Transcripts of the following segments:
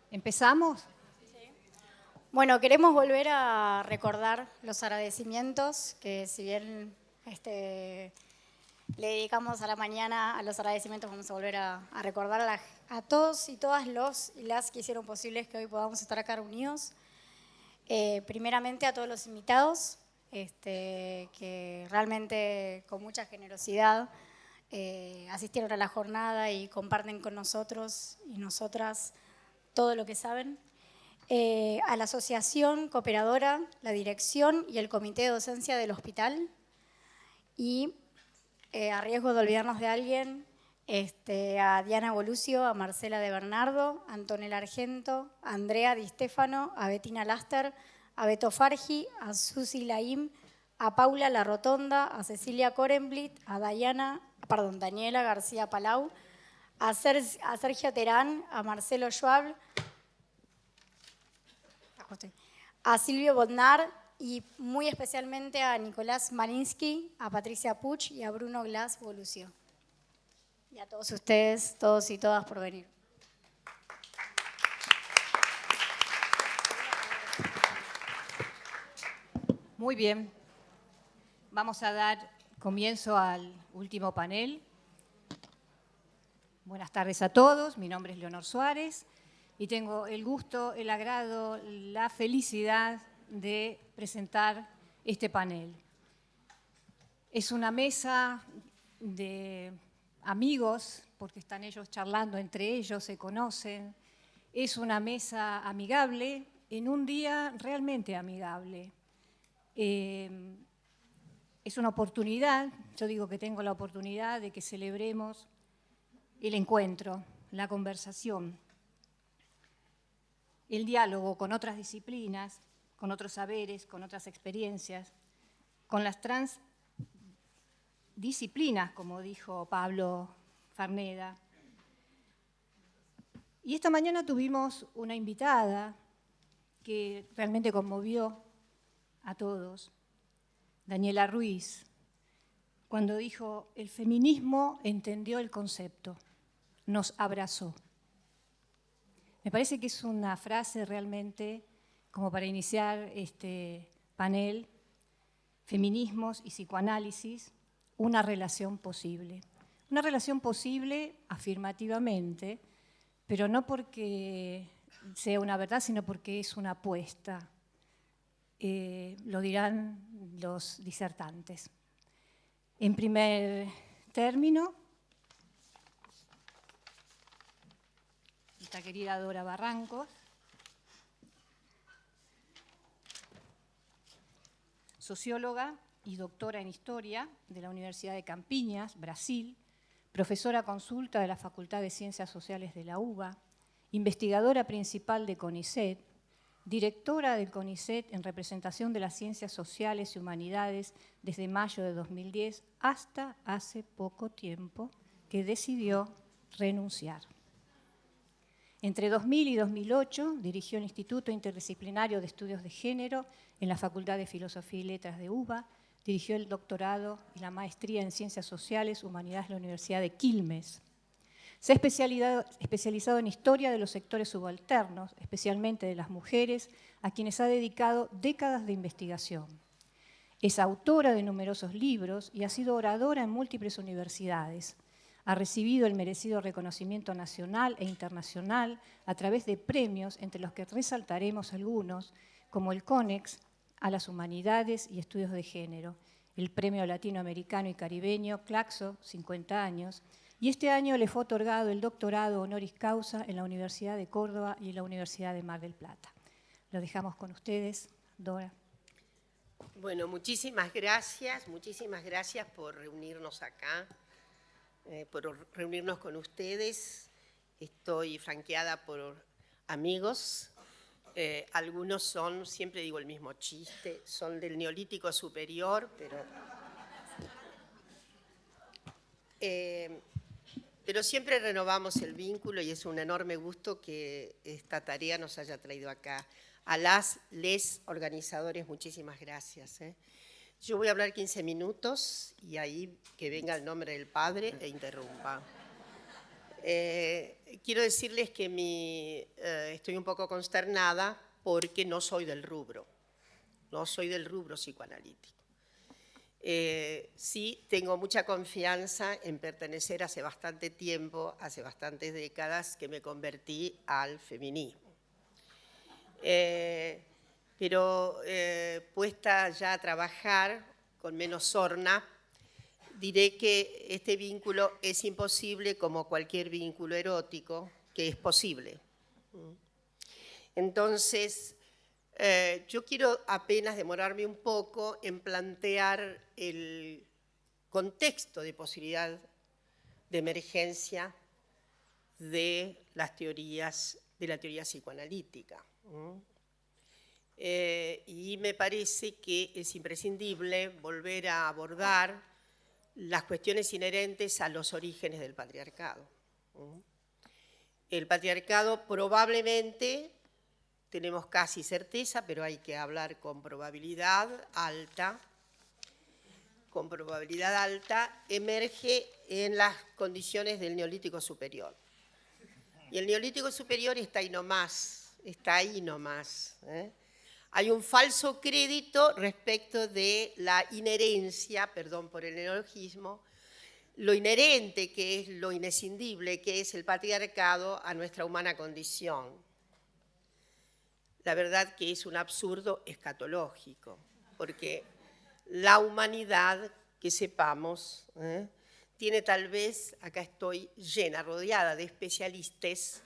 ¿Empezamos? Bueno, queremos volver a recordar los agradecimientos que si bien le dedicamos a la mañana a los agradecimientos, vamos a volver a recordar a todos y todas los y las que hicieron posible que hoy podamos estar acá reunidos. Primeramente a todos los invitados, que realmente con mucha generosidad asistieron a la jornada y comparten con nosotros y nosotras todo lo que saben. A la asociación cooperadora, la dirección y el comité de docencia del hospital. Y a riesgo de olvidarnos de alguien, a Diana Bolucio, a Marcela de Bernardo, a Antonella Argento, a Andrea Di Stefano, a Bettina Laster, a Beto Fargi, a Susi Laim, a Paula La Rotonda, a Cecilia Korenblit, a Daniela García Palau, a Sergio Terán, a Marcelo Schwab, a Silvio Bodnar y muy especialmente a Nicolás Malinsky, a Patricia Puch y a Bruno Glass Bolucio. Y a todos ustedes, todos y todas por venir. Muy bien. Vamos a dar comienzo al último panel. Buenas tardes a todos. Mi nombre es Leonor Suárez y tengo el gusto, el agrado, la felicidad de presentar este panel. Es una mesa de amigos, porque están ellos charlando entre ellos, se conocen. Es una mesa amigable en un día realmente amigable. Es una oportunidad, yo digo que tengo la oportunidad de que celebremos el encuentro, la conversación, el diálogo con otras disciplinas, con otros saberes, con otras experiencias, con las transdisciplinas, como dijo Pablo Farneda. Y esta mañana tuvimos una invitada que realmente conmovió a todos, Daniela Ruiz, cuando dijo: el feminismo entendió el concepto, nos abrazó. Me parece que es una frase realmente como para iniciar este panel, feminismos y psicoanálisis, una relación posible. Una relación posible afirmativamente, pero no porque sea una verdad, sino porque es una apuesta. Lo dirán los disertantes. En primer término, nuestra querida Dora Barrancos, socióloga y doctora en Historia de la Universidad de Campinas, Brasil, profesora consulta de la Facultad de Ciencias Sociales de la UBA, investigadora principal de CONICET, directora del CONICET en representación de las Ciencias Sociales y Humanidades desde mayo de 2010 hasta hace poco tiempo que decidió renunciar. Entre 2000 y 2008 dirigió el Instituto Interdisciplinario de Estudios de Género en la Facultad de Filosofía y Letras de UBA, dirigió el doctorado y la maestría en Ciencias Sociales y Humanidades en la Universidad de Quilmes. Se ha especializado en historia de los sectores subalternos, especialmente de las mujeres, a quienes ha dedicado décadas de investigación. Es autora de numerosos libros y ha sido oradora en múltiples universidades. Ha recibido el merecido reconocimiento nacional e internacional a través de premios, entre los que resaltaremos algunos, como el CONEX a las Humanidades y Estudios de Género, el Premio Latinoamericano y Caribeño Claxo, 50 años, y este año le fue otorgado el doctorado honoris causa en la Universidad de Córdoba y en la Universidad de Mar del Plata. Lo dejamos con ustedes, Dora. Bueno, muchísimas gracias por reunirnos acá, por reunirnos con ustedes. Estoy franqueada por amigos. Algunos son, siempre digo el mismo chiste, son del Neolítico Superior, pero siempre renovamos el vínculo y es un enorme gusto que esta tarea nos haya traído acá. A les organizadores, muchísimas gracias. Yo voy a hablar 15 minutos y ahí que venga el nombre del Padre e interrumpa. quiero decirles que estoy un poco consternada porque no soy del rubro, psicoanalítico. Sí tengo mucha confianza en pertenecer hace bastante tiempo, hace bastantes décadas, que me convertí al feminismo. Pero puesta ya a trabajar con menos sorna, diré que este vínculo es imposible como cualquier vínculo erótico, que es posible. Entonces, yo quiero apenas demorarme un poco en plantear el contexto de posibilidad de emergencia de la teoría psicoanalítica. Y me parece que es imprescindible volver a abordar las cuestiones inherentes a los orígenes del patriarcado. El patriarcado probablemente, tenemos casi certeza, pero hay que hablar con probabilidad alta, emerge en las condiciones del Neolítico Superior. Y el Neolítico Superior está ahí nomás, Hay un falso crédito respecto de la inherencia, perdón por el neologismo, lo inherente, que es lo inescindible, que es el patriarcado a nuestra humana condición. La verdad que es un absurdo escatológico, porque la humanidad, que sepamos, tiene tal vez, acá estoy llena, rodeada de especialistas,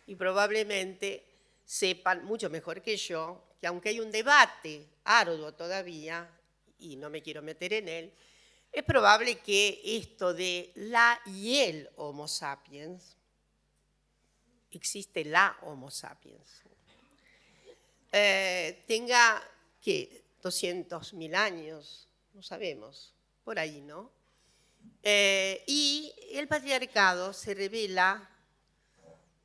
y probablemente sepan mucho mejor que yo, que aunque hay un debate arduo todavía, y no me quiero meter en él, es probable que esto de la y el Homo sapiens, existe la Homo sapiens, tenga, ¿qué? 200.000 años, no sabemos, por ahí, ¿no? Y el patriarcado se revela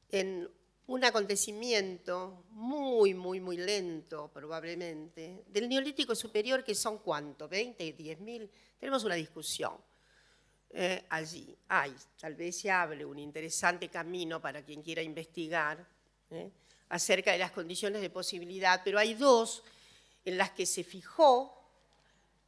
en un acontecimiento muy lento, probablemente, del Neolítico Superior, que son ¿cuánto? ¿20? ¿10.000? Tenemos una discusión allí. Tal vez se hable un interesante camino para quien quiera investigar acerca de las condiciones de posibilidad, pero hay dos en las que se fijó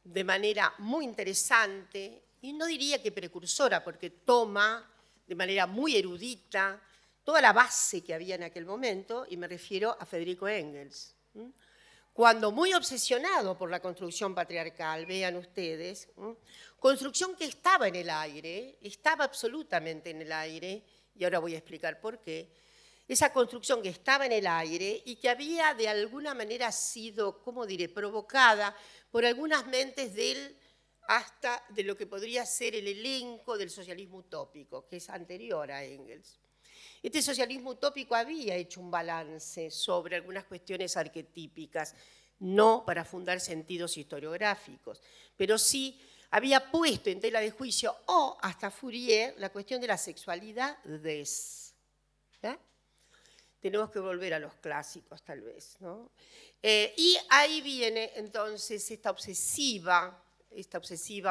de manera muy interesante, y no diría que precursora, porque toma de manera muy erudita toda la base que había en aquel momento, y me refiero a Federico Engels. Cuando muy obsesionado por la construcción patriarcal, vean ustedes, construcción que estaba en el aire, estaba absolutamente en el aire, y ahora voy a explicar por qué, esa construcción que estaba en el aire y que había de alguna manera sido, ¿cómo diré?, provocada por algunas mentes hasta de lo que podría ser el elenco del socialismo utópico, que es anterior a Engels. Este socialismo utópico había hecho un balance sobre algunas cuestiones arquetípicas, no para fundar sentidos historiográficos, pero sí había puesto en tela de juicio, o hasta Fourier, la cuestión de la sexualidad Tenemos que volver a los clásicos, tal vez, ¿no? Y ahí viene entonces esta obsesiva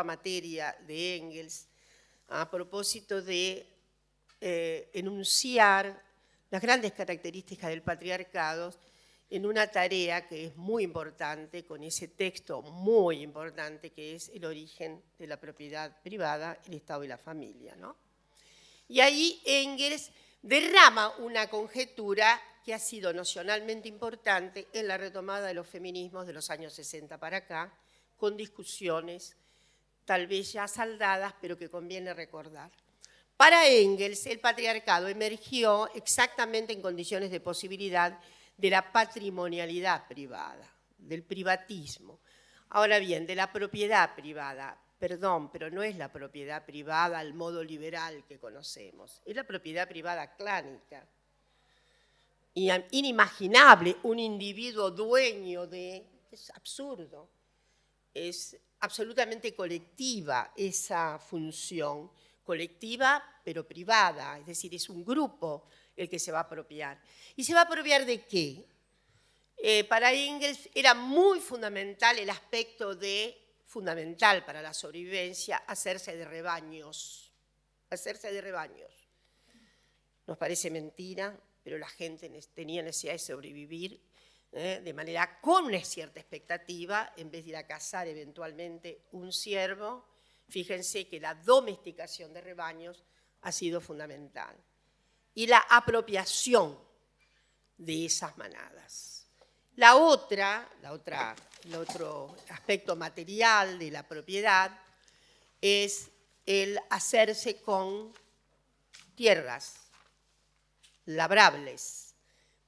materia de Engels a propósito de enunciar las grandes características del patriarcado en una tarea que es muy importante, con ese texto muy importante que es El origen de la propiedad privada, el Estado y la familia, ¿no? Y ahí Engels derrama una conjetura que ha sido nocionalmente importante en la retomada de los feminismos de los años 60 para acá, con discusiones tal vez ya saldadas, pero que conviene recordar. Para Engels, el patriarcado emergió exactamente en condiciones de posibilidad de la patrimonialidad privada, del privatismo. Ahora bien, de la propiedad privada, perdón, pero no es la propiedad privada al modo liberal que conocemos, es la propiedad privada clánica. Inimaginable un individuo dueño es absurdo, es absolutamente colectiva esa función, colectiva pero privada, es decir, es un grupo el que se va a apropiar. ¿Y se va a apropiar de qué? Para Engels era muy fundamental el aspecto fundamental para la sobrevivencia, hacerse de rebaños. nos parece mentira, pero la gente tenía necesidad de sobrevivir de manera con una cierta expectativa, en vez de ir a cazar eventualmente un ciervo. Fíjense que la domesticación de rebaños ha sido fundamental. Y la apropiación de esas manadas. El otro aspecto material de la propiedad es el hacerse con tierras labrables,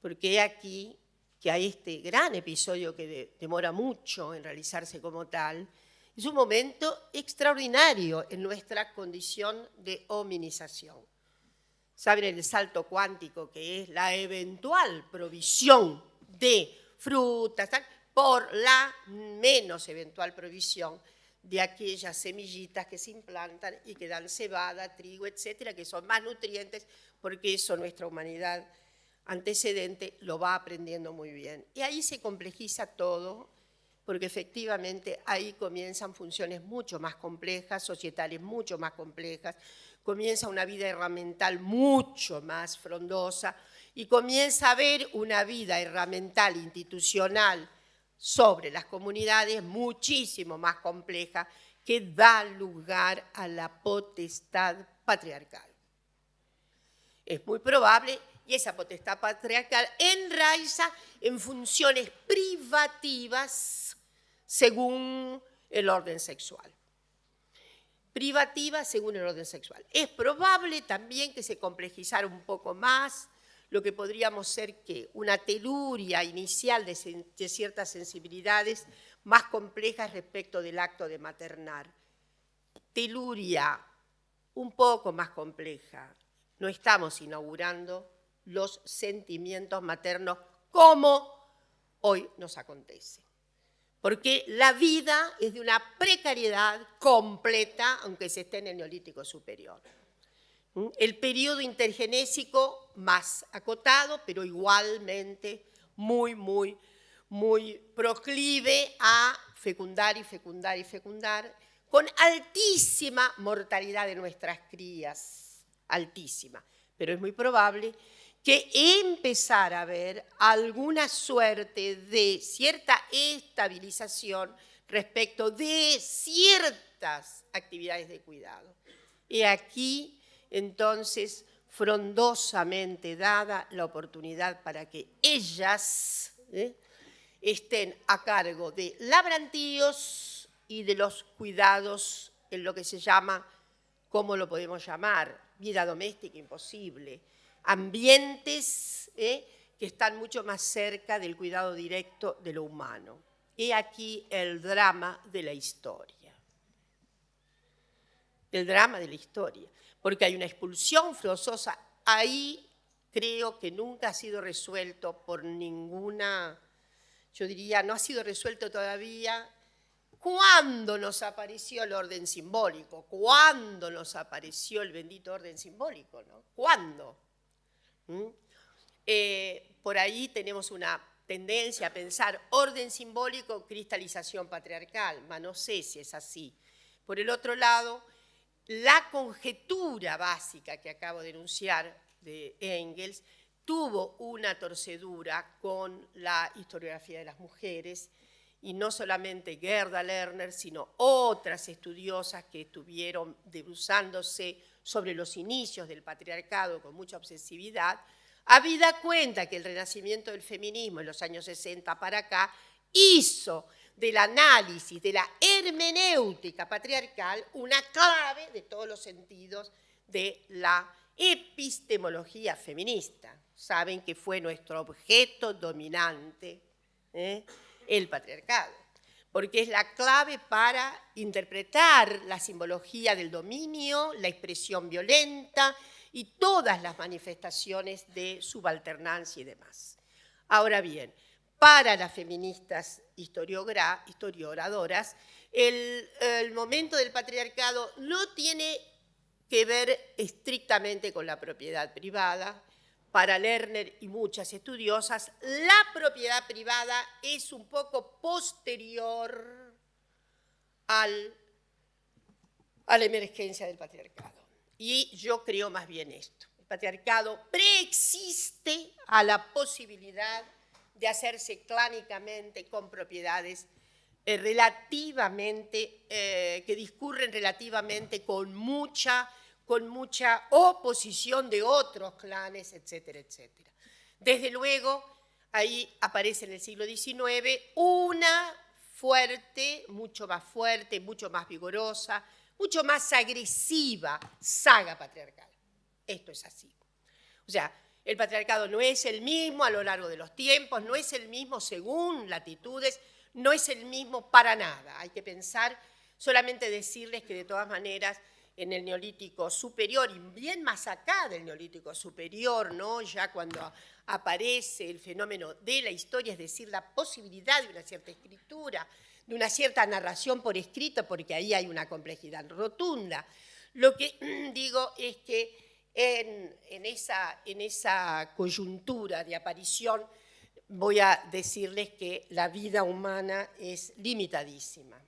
porque aquí que hay este gran episodio que demora mucho en realizarse como tal, es un momento extraordinario en nuestra condición de hominización. Saben el salto cuántico que es la eventual provisión de frutas por la menos eventual provisión de aquellas semillitas que se implantan y que dan cebada, trigo, etcétera, que son más nutrientes, porque eso nuestra humanidad antecedente lo va aprendiendo muy bien. Y ahí se complejiza todo, porque efectivamente ahí comienzan funciones mucho más complejas, societales mucho más complejas, comienza una vida herramental mucho más frondosa y comienza a haber una vida herramental institucional sobre las comunidades muchísimo más compleja que da lugar a la potestad patriarcal. Es muy probable, y esa potestad patriarcal enraiza en funciones privativas según el orden sexual. Privativa según el orden sexual. Es probable también que se complejizara un poco más lo que podríamos ser que una teluria inicial de ciertas sensibilidades más complejas respecto del acto de maternar. Teluria un poco más compleja. No estamos inaugurando los sentimientos maternos como hoy nos acontece. Porque la vida es de una precariedad completa, aunque se esté en el Neolítico superior. El periodo intergenésico más acotado, pero igualmente muy proclive a fecundar y fecundar y fecundar, con altísima mortalidad de nuestras crías, altísima. Pero es muy probable que empezara a haber alguna suerte de cierta estabilización respecto de ciertas actividades de cuidado. Y aquí, entonces, frondosamente dada la oportunidad para que ellas estén a cargo de labrantíos y de los cuidados en lo que se llama, ¿cómo lo podemos llamar? Vida doméstica imposible. Ambientes que están mucho más cerca del cuidado directo de lo humano. He aquí el drama de la historia. El drama de la historia, porque hay una expulsión forzosa. Ahí creo que nunca ha sido resuelto por ninguna, yo diría, no ha sido resuelto todavía. ¿Cuándo nos apareció el orden simbólico? ¿Cuándo nos apareció el bendito orden simbólico? ¿No? ¿Cuándo? Por ahí tenemos una tendencia a pensar orden simbólico, cristalización patriarcal, mas no sé si es así. Por el otro lado, la conjetura básica que acabo de enunciar de Engels tuvo una torcedura con la historiografía de las mujeres, y no solamente Gerda Lerner, sino otras estudiosas que estuvieron debruzándose sobre los inicios del patriarcado con mucha obsesividad, habida cuenta que el renacimiento del feminismo en los años 60 para acá hizo del análisis, de la hermenéutica patriarcal, una clave de todos los sentidos de la epistemología feminista. Saben que fue nuestro objeto dominante, el patriarcado, porque es la clave para interpretar la simbología del dominio, la expresión violenta y todas las manifestaciones de subalternancia y demás. Ahora bien, para las feministas historiogradoras, el momento del patriarcado no tiene que ver estrictamente con la propiedad privada. Para Lerner y muchas estudiosas, la propiedad privada es un poco posterior a la emergencia del patriarcado. Y yo creo más bien esto. El patriarcado preexiste a la posibilidad de hacerse clánicamente con propiedades relativamente, que discurren relativamente con mucha oposición de otros clanes, etcétera, etcétera. Desde luego, ahí aparece en el siglo XIX una fuerte, mucho más vigorosa, mucho más agresiva saga patriarcal. Esto es así. O sea, el patriarcado no es el mismo a lo largo de los tiempos, no es el mismo según latitudes, no es el mismo para nada. Hay que pensar, solamente decirles que de todas maneras en el Neolítico superior, y bien más acá del Neolítico superior, ¿no? Ya cuando aparece el fenómeno de la historia, es decir, la posibilidad de una cierta escritura, de una cierta narración por escrito, porque ahí hay una complejidad rotunda. Lo que digo es que en esa coyuntura de aparición voy a decirles que la vida humana es limitadísima.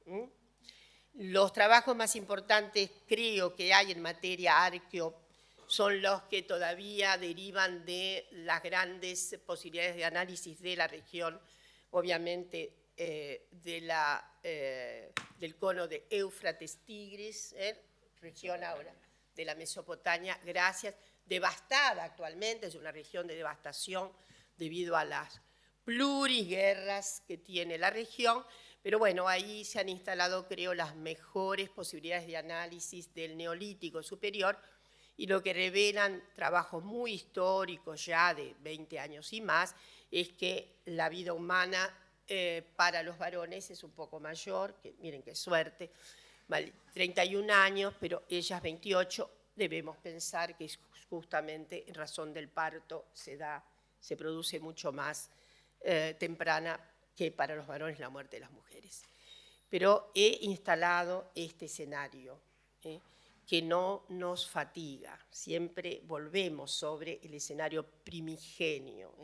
Los trabajos más importantes, creo, que hay en materia arqueo son los que todavía derivan de las grandes posibilidades de análisis de la región, obviamente del cono de Éufrates-Tigris, región ahora de la Mesopotamia, gracias, devastada actualmente, es una región de devastación debido a las pluriguerras que tiene la región, pero bueno, ahí se han instalado, creo, las mejores posibilidades de análisis del Neolítico superior, y lo que revelan trabajos muy históricos ya de 20 años y más, es que la vida humana para los varones es un poco mayor, que miren qué suerte, 31 años, pero ellas 28, debemos pensar que es justamente en razón del parto se produce mucho más temprana que para los varones la muerte de las mujeres. Pero he instalado este escenario que no nos fatiga, siempre volvemos sobre el escenario primigenio.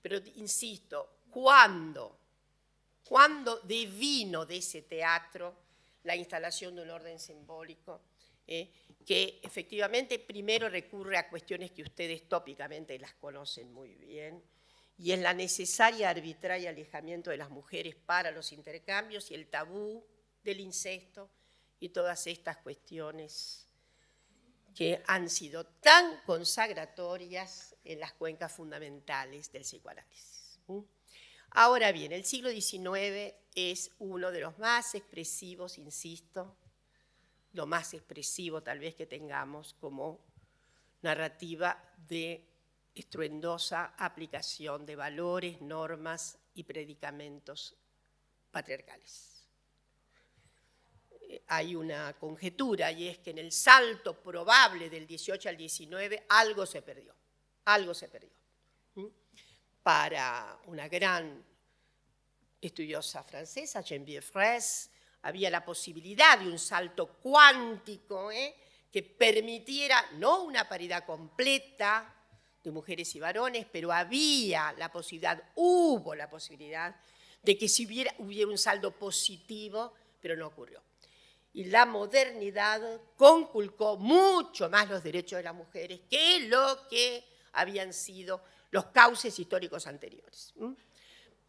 Pero insisto, ¿cuándo devino de ese teatro la instalación de un orden simbólico que efectivamente primero recurre a cuestiones que ustedes tópicamente las conocen muy bien, y es la necesaria arbitraria alejamiento de las mujeres para los intercambios y el tabú del incesto y todas estas cuestiones que han sido tan consagratorias en las cuencas fundamentales del psicoanálisis. Ahora bien, el siglo XIX es uno de los más expresivos, insisto, lo más expresivo tal vez que tengamos como narrativa de estruendosa aplicación de valores, normas y predicamentos patriarcales. Hay una conjetura, y es que en el salto probable del 18 al 19 algo se perdió. Para una gran estudiosa francesa, Geneviève Fraisse, había la posibilidad de un salto cuántico que permitiera no una paridad completa de mujeres y varones, pero hubo la posibilidad de que si hubiera un saldo positivo, pero no ocurrió. Y la modernidad conculcó mucho más los derechos de las mujeres que lo que habían sido los cauces históricos anteriores.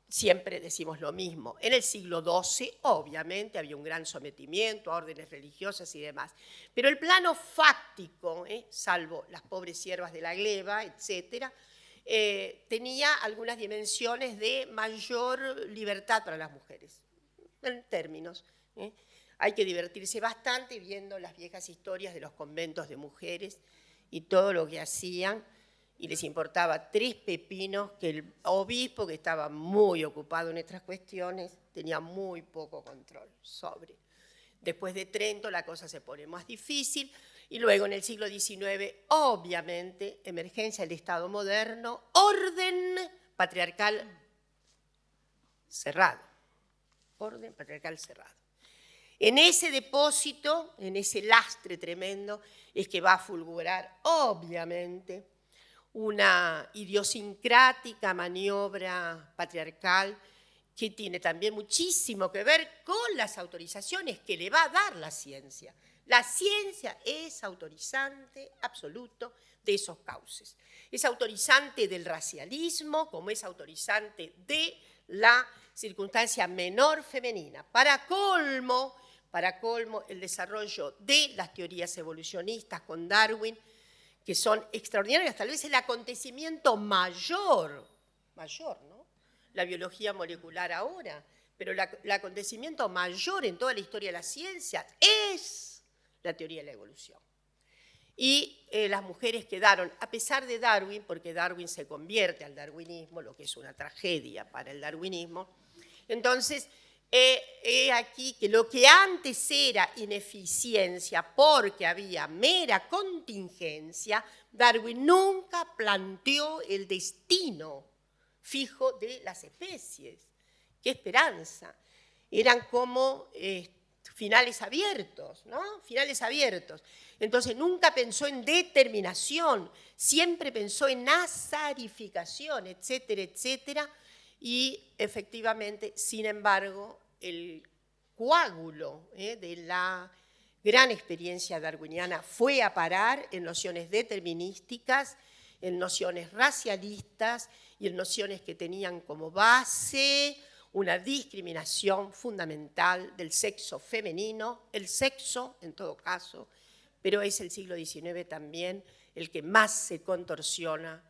Siempre decimos lo mismo. En el siglo XII, obviamente, había un gran sometimiento a órdenes religiosas y demás. Pero el plano fáctico, salvo las pobres siervas de la gleba, etc., tenía algunas dimensiones de mayor libertad para las mujeres, en términos. Hay que divertirse bastante viendo las viejas historias de los conventos de mujeres y todo lo que hacían, y les importaba 3 pepinos que el obispo, que estaba muy ocupado en estas cuestiones, tenía muy poco control sobre. Después de Trento la cosa se pone más difícil, y luego en el siglo XIX, obviamente, emergencia del Estado moderno, orden patriarcal cerrado. Orden patriarcal cerrado. En ese depósito, en ese lastre tremendo, es que va a fulgurar, obviamente, una idiosincrática maniobra patriarcal que tiene también muchísimo que ver con las autorizaciones que le va a dar la ciencia. La ciencia es autorizante absoluto de esos cauces. Es autorizante del racialismo, como es autorizante de la circunstancia menor femenina. Para colmo, el desarrollo de las teorías evolucionistas con Darwin, que son extraordinarias, tal vez el acontecimiento mayor, ¿no? La biología molecular ahora, pero el acontecimiento mayor en toda la historia de la ciencia es la teoría de la evolución. Y las mujeres quedaron, a pesar de Darwin, porque Darwin se convierte al darwinismo, lo que es una tragedia para el darwinismo. Entonces, he aquí que lo que antes era ineficiencia porque había mera contingencia, Darwin nunca planteó el destino fijo de las especies. ¡Qué esperanza! Eran como finales abiertos, ¿no? Finales abiertos. Entonces nunca pensó en determinación, siempre pensó en azarificación, etcétera, etcétera. Y efectivamente, sin embargo, el coágulo de la gran experiencia darwiniana fue a parar en nociones determinísticas, en nociones racialistas y en nociones que tenían como base una discriminación fundamental del sexo femenino, el sexo en todo caso, pero es el siglo XIX también el que más se contorsiona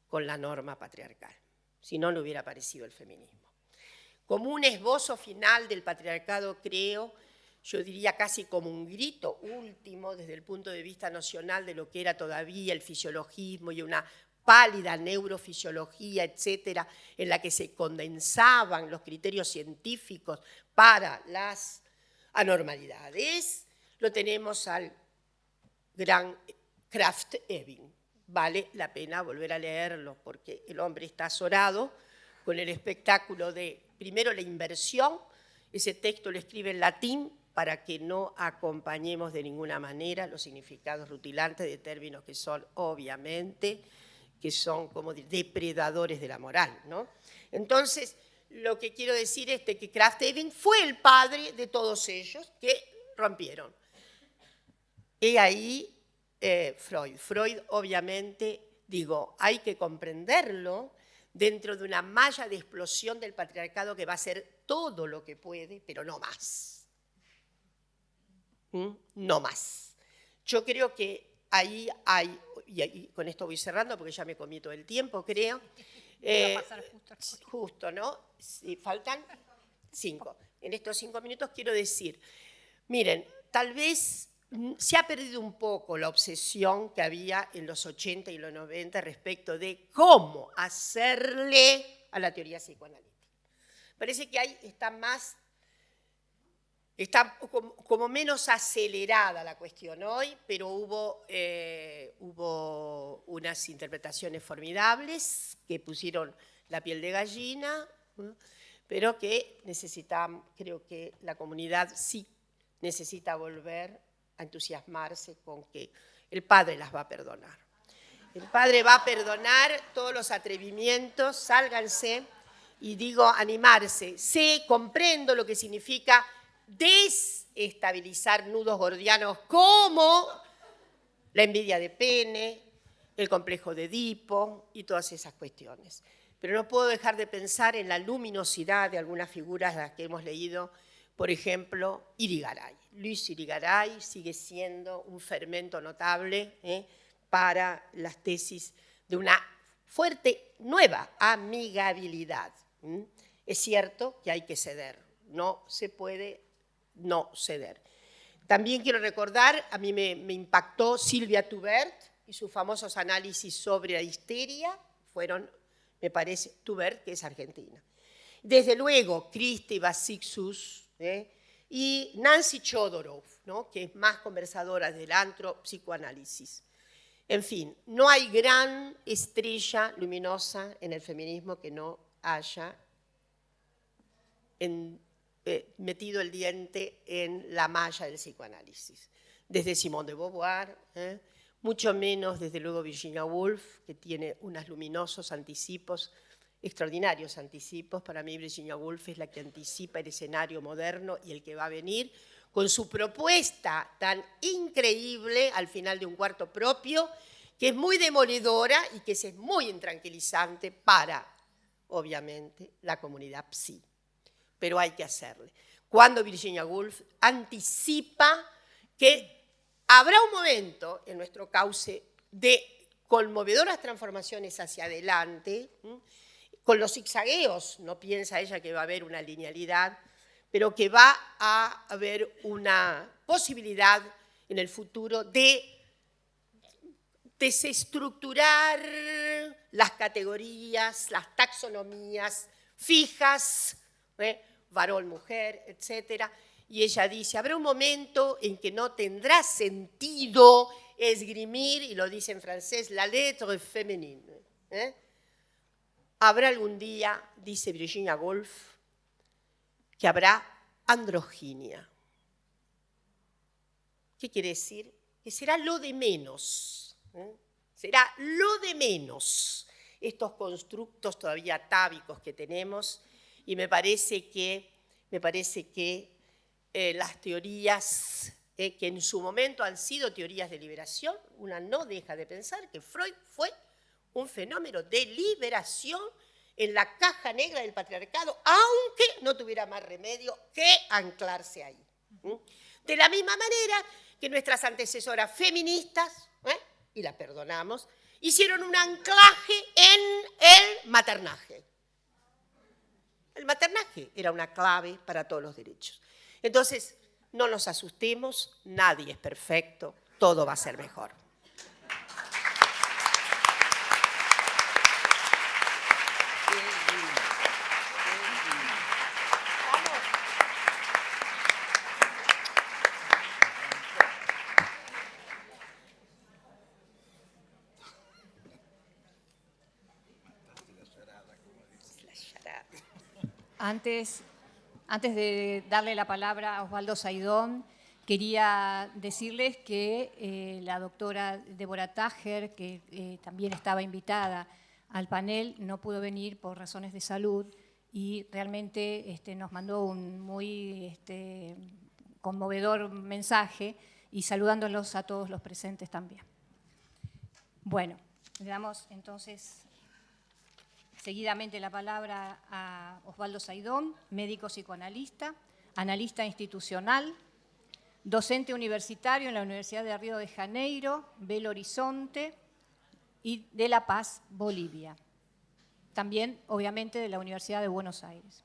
con la norma patriarcal. Si no, no hubiera aparecido el feminismo. Como un esbozo final del patriarcado, creo, yo diría casi como un grito último desde el punto de vista nocional de lo que era todavía el fisiologismo y una pálida neurofisiología, etcétera, en la que se condensaban los criterios científicos para las anormalidades, lo tenemos al gran Krafft-Ebing. Vale la pena volver a leerlo porque el hombre está azorado con el espectáculo de, primero, la inversión. Ese texto lo escribe en latín para que no acompañemos de ninguna manera los significados rutilantes de términos que son, obviamente, que son como depredadores de la moral, ¿no? Entonces, lo que quiero decir es que Krafft-Ebing fue el padre de todos ellos que rompieron. Y ahí Freud, obviamente, digo, hay que comprenderlo dentro de una malla de explosión del patriarcado que va a hacer todo lo que puede, pero no más. No más. Yo creo que ahí hay, y con esto voy cerrando porque ya me comí todo el tiempo, creo. Justo, ¿no? Sí, faltan 5. En estos 5 minutos quiero decir, miren, tal vez se ha perdido un poco la obsesión que había en los 80 y los 90 respecto de cómo hacerle a la teoría psicoanalítica. Parece que ahí está como menos acelerada la cuestión hoy, pero hubo unas interpretaciones formidables que pusieron la piel de gallina, pero que creo que la comunidad sí necesita volver a entusiasmarse con que el Padre las va a perdonar. El Padre va a perdonar todos los atrevimientos, sálganse, y digo animarse. Comprendo lo que significa desestabilizar nudos gordianos como la envidia de pene, el complejo de Edipo y todas esas cuestiones. Pero no puedo dejar de pensar en la luminosidad de algunas figuras de las que hemos leído, por ejemplo, Irigaray. Luis Irigaray sigue siendo un fermento notable para las tesis de una fuerte nueva amigabilidad. Es cierto que hay que ceder, no se puede no ceder. También quiero recordar, a mí me impactó Silvia Tubert y sus famosos análisis sobre la histeria, fueron, me parece, Tubert, que es argentina. Desde luego, Christy Basixus y Nancy Chodorow, ¿no? Que es más conversadora del antropsicoanálisis. En fin, no hay gran estrella luminosa en el feminismo que no haya metido el diente en la malla del psicoanálisis. Desde Simone de Beauvoir, mucho menos desde luego Virginia Woolf, que tiene unos luminosos anticipos extraordinarios anticipos. Para mí Virginia Woolf es la que anticipa el escenario moderno y el que va a venir, con su propuesta tan increíble al final de Un cuarto propio, que es muy demoledora y que es muy intranquilizante para, obviamente, la comunidad psi. Pero hay que hacerle. Cuando Virginia Woolf anticipa que habrá un momento en nuestro cauce de conmovedoras transformaciones hacia adelante, con los zigzagueos, no piensa ella que va a haber una linealidad, pero que va a haber una posibilidad en el futuro de desestructurar las categorías, las taxonomías fijas, varón, mujer, etc. Y ella dice, habrá un momento en que no tendrá sentido esgrimir, y lo dice en francés, la lettre féminine. Habrá algún día, dice Virginia Woolf, que habrá androginia. ¿Qué quiere decir? Que será lo de menos. Será lo de menos estos constructos todavía atávicos que tenemos, y me parece que las teorías que en su momento han sido teorías de liberación, una no deja de pensar que Freud fue un fenómeno de liberación en la caja negra del patriarcado, aunque no tuviera más remedio que anclarse ahí. De la misma manera que nuestras antecesoras feministas, y las perdonamos, hicieron un anclaje en el maternaje. El maternaje era una clave para todos los derechos. Entonces, no nos asustemos, nadie es perfecto, todo va a ser mejor. Antes de darle la palabra a Osvaldo Saidón, quería decirles que la doctora Débora Tájer, que también estaba invitada al panel, no pudo venir por razones de salud y realmente nos mandó un muy conmovedor mensaje y saludándolos a todos los presentes también. Bueno, le damos entonces seguidamente la palabra a Osvaldo Saidón, médico psicoanalista, analista institucional, docente universitario en la Universidad de Río de Janeiro, Belo Horizonte y de La Paz, Bolivia. También, obviamente, de la Universidad de Buenos Aires.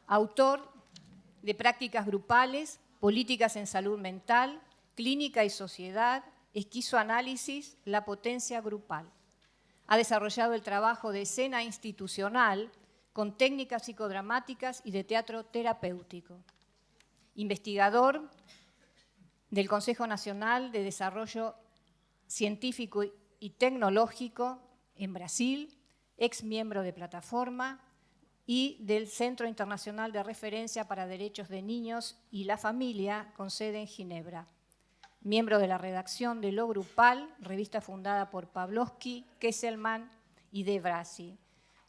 Autor de Prácticas Grupales, Políticas en Salud Mental, Clínica y Sociedad, Esquizoanálisis, La Potencia Grupal. Ha desarrollado el trabajo de escena institucional con técnicas psicodramáticas y de teatro terapéutico. Investigador del Consejo Nacional de Desarrollo Científico y Tecnológico en Brasil, ex miembro de Plataforma y del Centro Internacional de Referencia para Derechos de Niños y la Familia, con sede en Ginebra. Miembro de la redacción de Lo Grupal, revista fundada por Pavlovsky, Kesselman y De Brasi.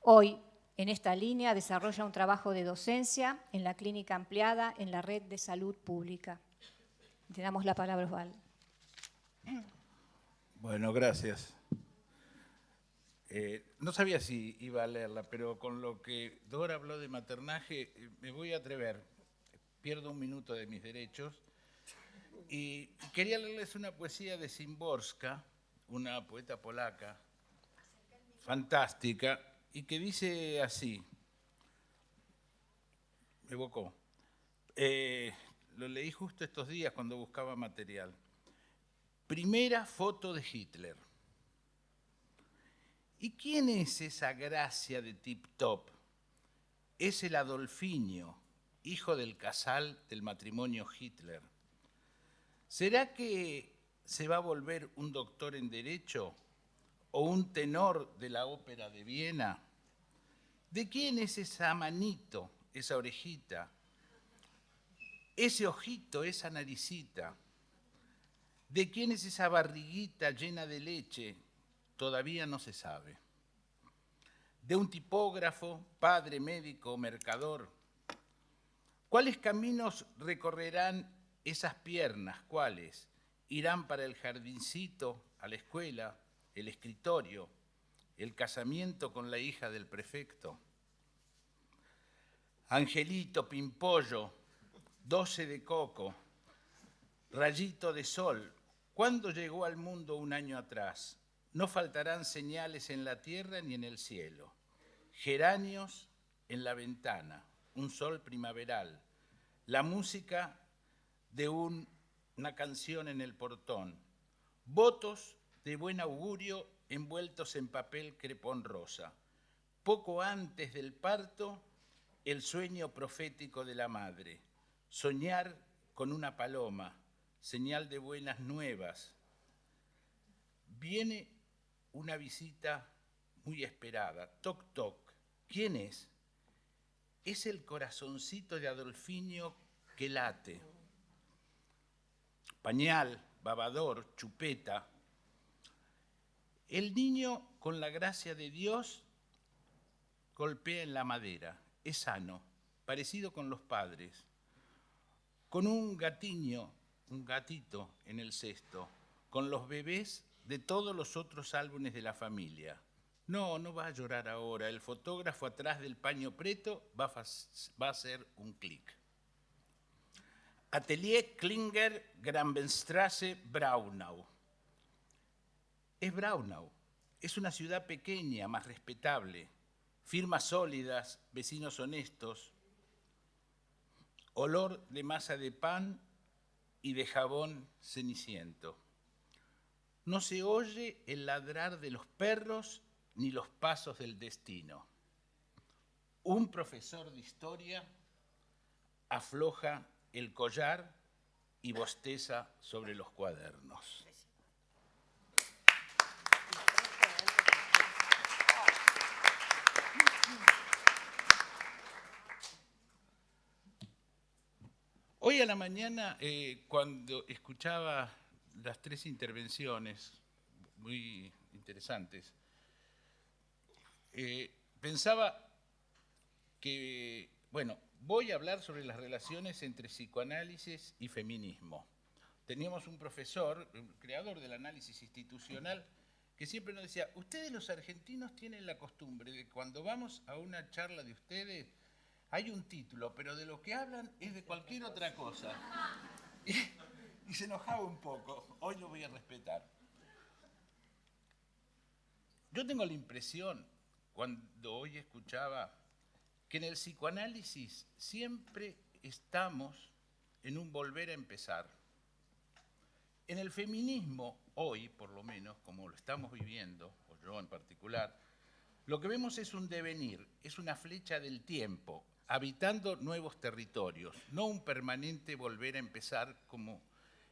Hoy, en esta línea, desarrolla un trabajo de docencia en la clínica ampliada en la red de salud pública. Te damos la palabra, Osvaldo. Bueno, gracias. No sabía si iba a leerla, pero con lo que Dora habló de maternaje, me voy a atrever. Pierdo un minuto de mis derechos. Y quería leerles una poesía de Szymborska, una poeta polaca, fantástica, y que dice así, me evocó. Lo leí justo estos días cuando buscaba material. Primera foto de Hitler. ¿Y quién es esa gracia de Tip Top? Es el Adolfinho, hijo del casal del matrimonio Hitler. ¿Será que se va a volver un doctor en Derecho o un tenor de la ópera de Viena? ¿De quién es esa manito, esa orejita, ese ojito, esa naricita? ¿De quién es esa barriguita llena de leche? Todavía no se sabe. de un tipógrafo, padre, médico, mercador. ¿Cuáles caminos recorrerán esas piernas? ¿Cuáles? ¿Irán para el jardincito, a la escuela, el escritorio, el casamiento con la hija del prefecto? Angelito, Pimpollo, 12 de coco, rayito de sol. ¿Cuándo llegó al mundo un año atrás? No faltarán señales en la tierra ni en el cielo. Geranios en la ventana, un sol primaveral, la música de una canción en el portón, votos de buen augurio envueltos en papel crepón rosa. Poco antes del parto, el sueño profético de la madre, soñar con una paloma, señal de buenas nuevas. Viene una visita muy esperada, toc toc. ¿Quién es? Es el corazoncito de Adolfinho que late. Pañal, babador, chupeta. El niño, con la gracia de Dios, golpea en la madera. Es sano, parecido con los padres. Con un gatiño, un gatito en el cesto, con los bebés de todos los otros álbumes de la familia. No, no va a llorar ahora. El fotógrafo atrás del paño preto va a hacer un clic. Atelier Klinger, Grabenstraße, Braunau. Es Braunau. Es una ciudad pequeña, más respetable. Firmas sólidas, vecinos honestos. Olor de masa de pan y de jabón ceniciento. No se oye el ladrar de los perros ni los pasos del destino. Un profesor de historia afloja el collar y bosteza sobre los cuadernos. Hoy a la mañana, cuando escuchaba las tres intervenciones muy interesantes, pensaba que, bueno, voy a hablar sobre las relaciones entre psicoanálisis y feminismo. Teníamos un profesor, un creador del análisis institucional, que siempre nos decía, ustedes los argentinos tienen la costumbre de cuando vamos a una charla de ustedes, hay un título, pero de lo que hablan es de cualquier otra cosa. Y se enojaba un poco. Hoy lo voy a respetar. Yo tengo la impresión, cuando hoy escuchaba, que en el psicoanálisis siempre estamos en un volver a empezar. En el feminismo, hoy por lo menos, como lo estamos viviendo, o yo en particular, lo que vemos es un devenir, es una flecha del tiempo, habitando nuevos territorios, no un permanente volver a empezar como...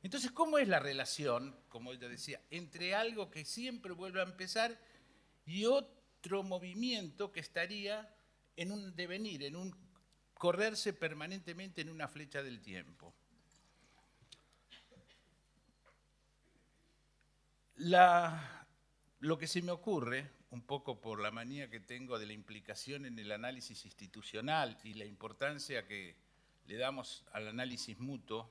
Entonces, ¿cómo es la relación, como ella decía, entre algo que siempre vuelve a empezar y otro movimiento que estaría en un devenir, en un correrse permanentemente en una flecha del tiempo? Lo que se me ocurre, un poco por la manía que tengo de la implicación en el análisis institucional y la importancia que le damos al análisis mutuo,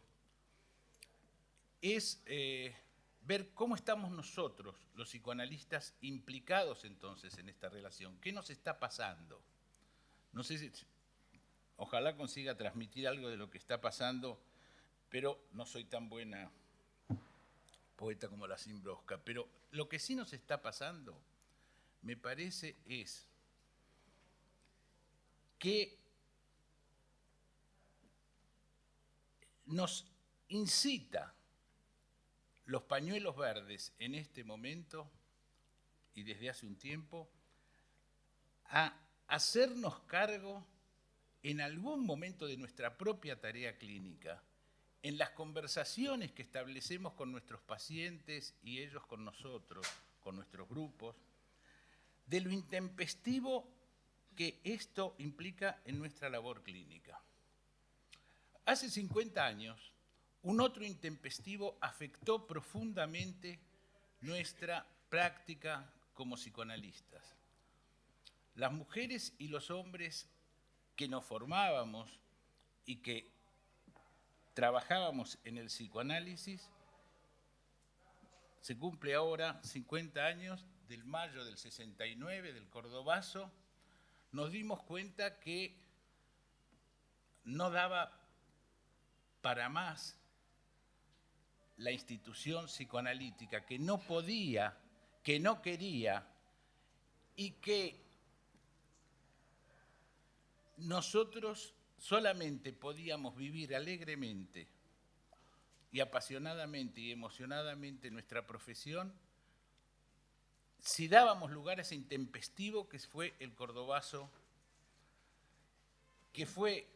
es ver cómo estamos nosotros, los psicoanalistas, implicados entonces en esta relación. ¿Qué nos está pasando? No sé si, ojalá consiga transmitir algo de lo que está pasando, pero no soy tan buena poeta como la Zimbrowska. Pero lo que sí nos está pasando, me parece, es que nos incita los pañuelos verdes en este momento y desde hace un tiempo a hacernos cargo en algún momento de nuestra propia tarea clínica, en las conversaciones que establecemos con nuestros pacientes y ellos con nosotros, con nuestros grupos, de lo intempestivo que esto implica en nuestra labor clínica. Hace 50 años, un otro intempestivo afectó profundamente nuestra práctica como psicoanalistas. las mujeres y los hombres que nos formábamos y que trabajábamos en el psicoanálisis, se cumple ahora 50 años del mayo del 69, del Cordobazo, nos dimos cuenta que no daba para más la institución psicoanalítica, que no podía, que no quería, y que nosotros solamente podíamos vivir alegremente y apasionadamente y emocionadamente nuestra profesión si dábamos lugar a ese intempestivo que fue el Cordobazo, que fue,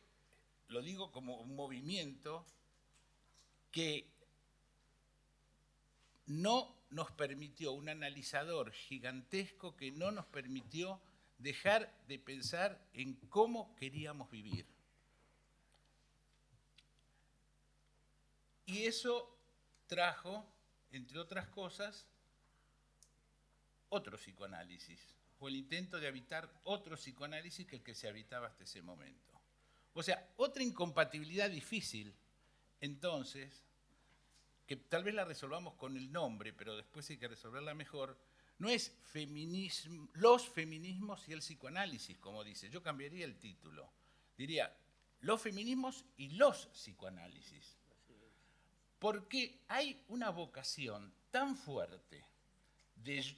lo digo como un movimiento, que no nos permitió, un analizador gigantesco que no nos permitió dejar de pensar en cómo queríamos vivir. Y eso trajo, entre otras cosas, otro psicoanálisis, o el intento de habitar otro psicoanálisis que el que se habitaba hasta ese momento. O sea, otra incompatibilidad difícil, entonces, que tal vez la resolvamos con el nombre, pero después hay que resolverla mejor, no es feminismo, los feminismos y el psicoanálisis, como dice. Yo cambiaría el título. Diría, los feminismos y los psicoanálisis. Porque hay una vocación tan fuerte del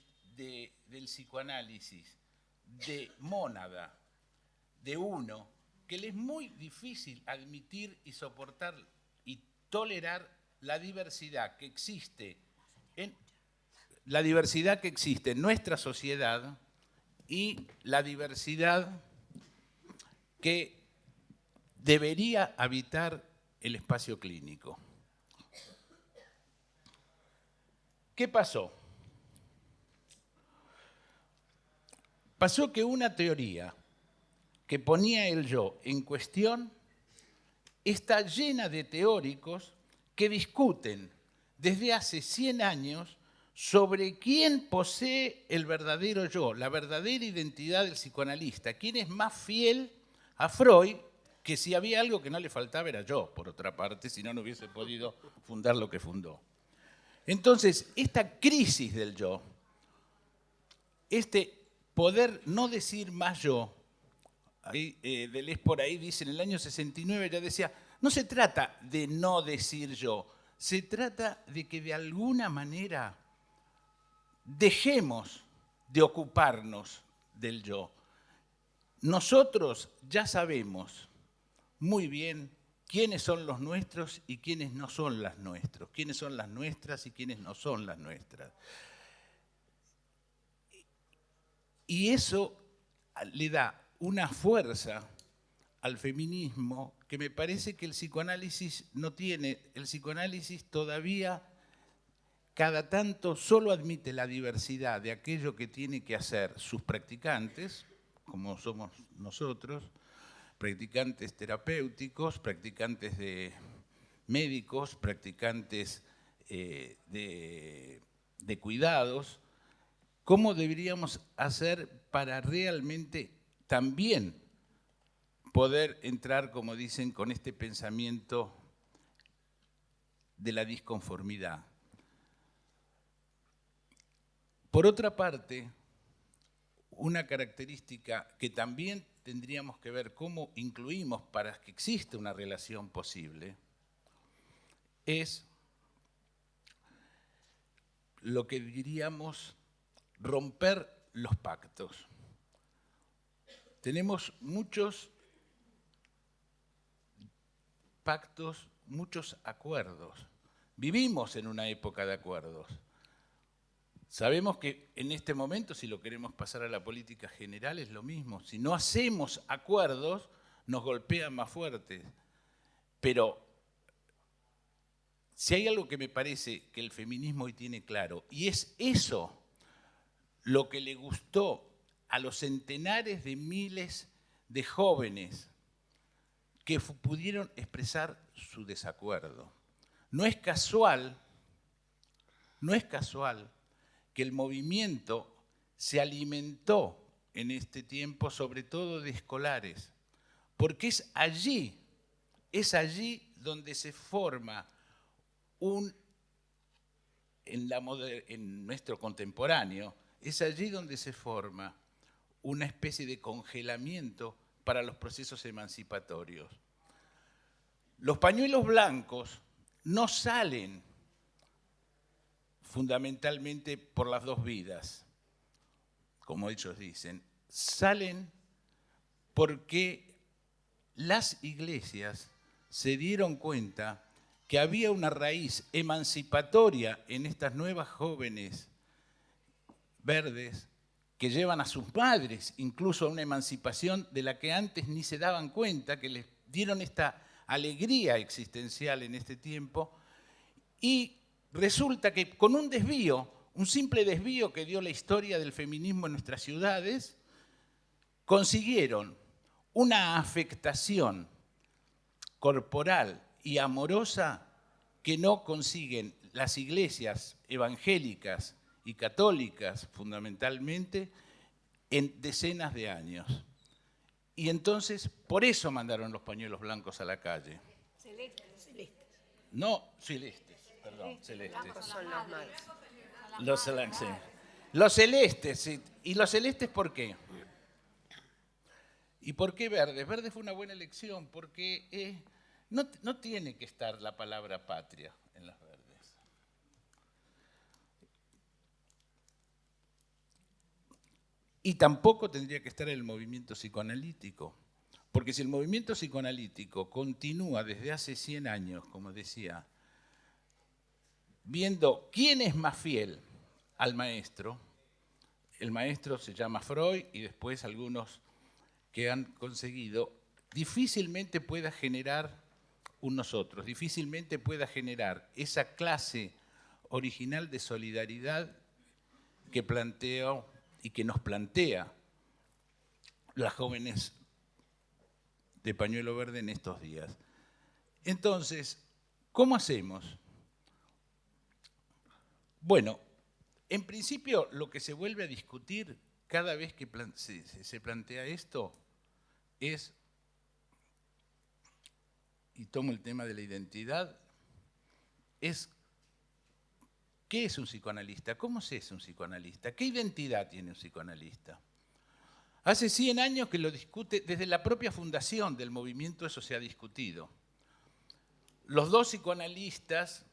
psicoanálisis, de mónada, de uno, que le es muy difícil admitir y soportar y tolerar la diversidad que existe en nuestra sociedad y la diversidad que debería habitar el espacio clínico. ¿Qué pasó? Pasó que una teoría que ponía el yo en cuestión está llena de teóricos que discuten desde hace 100 años sobre quién posee el verdadero yo, la verdadera identidad del psicoanalista, quién es más fiel a Freud, que si había algo que no le faltaba era yo, por otra parte, si no, no hubiese podido fundar lo que fundó. Entonces, esta crisis del yo, este poder no decir más yo, Deleuze por ahí dice, en el año 69 ya decía, no se trata de no decir yo, se trata de que de alguna manera dejemos de ocuparnos del yo. Nosotros ya sabemos muy bien quiénes son los nuestros y quiénes no son las nuestros, quiénes son las nuestras y quiénes no son las nuestras. Y eso le da una fuerza al feminismo que me parece que el psicoanálisis no tiene. El psicoanálisis todavía cada tanto solo admite la diversidad de aquello que tiene que hacer sus practicantes, como somos nosotros, practicantes terapéuticos, practicantes de médicos, practicantes de cuidados. ¿Cómo deberíamos hacer para realmente también poder entrar, como dicen, con este pensamiento de la disconformidad? Por otra parte, una característica que también tendríamos que ver cómo incluimos para que exista una relación posible es lo que diríamos romper los pactos. Tenemos muchos pactos, muchos acuerdos. Vivimos en una época de acuerdos. Sabemos que en este momento, si lo queremos pasar a la política general, es lo mismo. Si no hacemos acuerdos, nos golpean más fuerte. Pero si hay algo que me parece que el feminismo hoy tiene claro, y es eso lo que le gustó a los centenares de miles de jóvenes que pudieron expresar su desacuerdo. No es casual que el movimiento se alimentó en este tiempo, sobre todo de escolares, porque es allí donde se forma en nuestro contemporáneo, es allí donde se forma una especie de congelamiento para los procesos emancipatorios. Los pañuelos blancos no salen fundamentalmente por las dos vidas, como ellos dicen, salen porque las iglesias se dieron cuenta que había una raíz emancipatoria en estas nuevas jóvenes verdes que llevan a sus madres incluso a una emancipación de la que antes ni se daban cuenta, que les dieron esta alegría existencial en este tiempo, y resulta que con un desvío, un simple desvío que dio la historia del feminismo en nuestras ciudades, consiguieron una afectación corporal y amorosa que no consiguen las iglesias evangélicas y católicas fundamentalmente en decenas de años. Y entonces, por eso mandaron los pañuelos blancos a la calle. Celestes. No, celestes, perdón, celestes. Blancos son los malos. Los celestes, sí. ¿Y los celestes por qué? ¿Y por qué verdes? Verde fue una buena elección porque no tiene que estar la palabra patria en las verdes. Y tampoco tendría que estar el movimiento psicoanalítico, porque si el movimiento psicoanalítico continúa desde hace 100 años, como decía, viendo quién es más fiel al maestro, el maestro se llama Freud y después algunos que han conseguido, difícilmente pueda generar un nosotros, difícilmente pueda generar esa clase original de solidaridad que planteó y que nos plantea las jóvenes de pañuelo verde en estos días. Entonces, ¿cómo hacemos? Bueno, en principio lo que se vuelve a discutir cada vez que se plantea esto es, y tomo el tema de la identidad, es ¿qué es un psicoanalista? ¿Cómo se es un psicoanalista? ¿Qué identidad tiene un psicoanalista? Hace 100 años que lo discute, desde la propia fundación del movimiento eso se ha discutido. Los dos psicoanalistas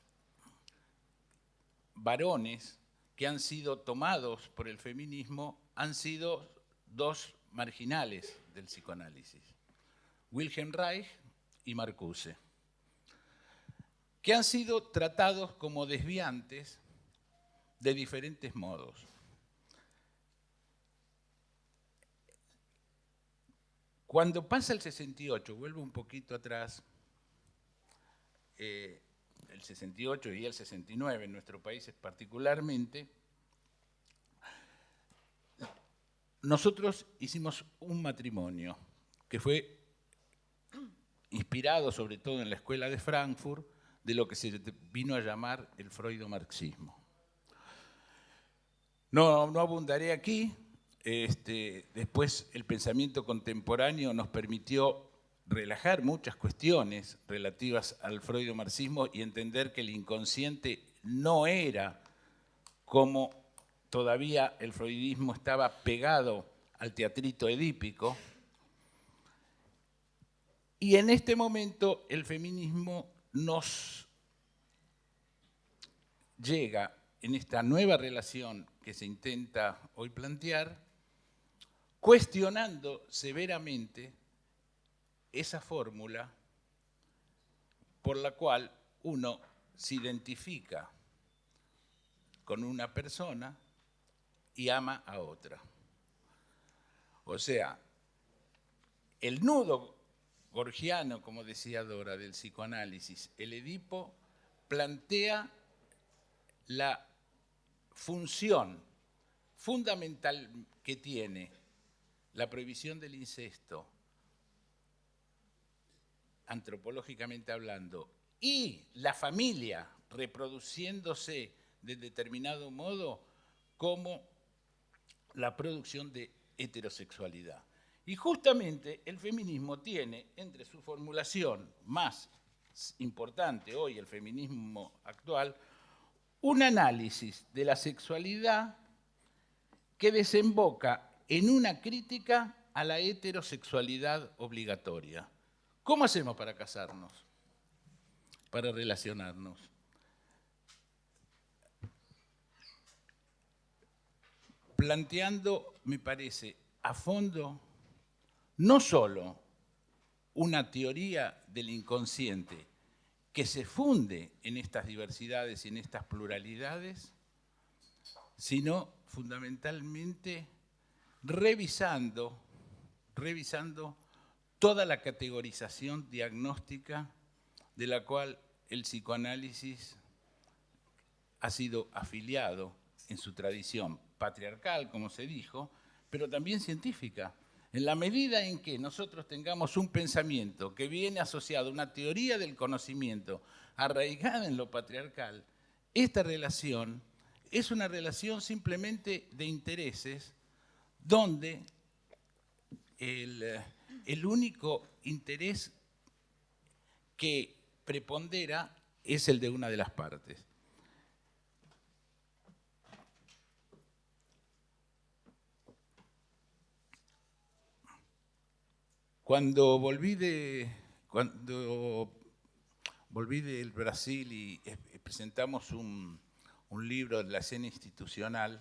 varones que han sido tomados por el feminismo han sido dos marginales del psicoanálisis, Wilhelm Reich y Marcuse, que han sido tratados como desviantes de diferentes modos. Cuando pasa el 68, vuelvo un poquito atrás, el 68 y el 69 en nuestro país particularmente, nosotros hicimos un matrimonio que fue inspirado sobre todo en la escuela de Frankfurt de lo que se vino a llamar el freudomarxismo. No abundaré aquí. Después el pensamiento contemporáneo nos permitió relajar muchas cuestiones relativas al freudomarxismo y entender que el inconsciente no era como todavía el freudismo estaba pegado al teatrito edípico. Y en este momento el feminismo nos llega en esta nueva relación que se intenta hoy plantear, cuestionando severamente esa fórmula por la cual uno se identifica con una persona y ama a otra. O sea, el nudo gorgiano, como decía Dora, del psicoanálisis, el Edipo, plantea la función fundamental que tiene la prohibición del incesto, antropológicamente hablando, y la familia reproduciéndose de determinado modo como la producción de heterosexualidad. Y justamente el feminismo tiene entre su formulación más importante hoy, el feminismo actual, un análisis de la sexualidad que desemboca en una crítica a la heterosexualidad obligatoria. ¿Cómo hacemos para casarnos? Para relacionarnos. Planteando, me parece, a fondo, no solo una teoría del inconsciente que se funde en estas diversidades y en estas pluralidades, sino fundamentalmente revisando toda la categorización diagnóstica de la cual el psicoanálisis ha sido afiliado en su tradición patriarcal, como se dijo, pero también científica. En la medida en que nosotros tengamos un pensamiento que viene asociado a una teoría del conocimiento arraigada en lo patriarcal, esta relación es una relación simplemente de intereses donde el único interés que prepondera es el de una de las partes. Cuando volví del Brasil y presentamos un libro de la escena institucional,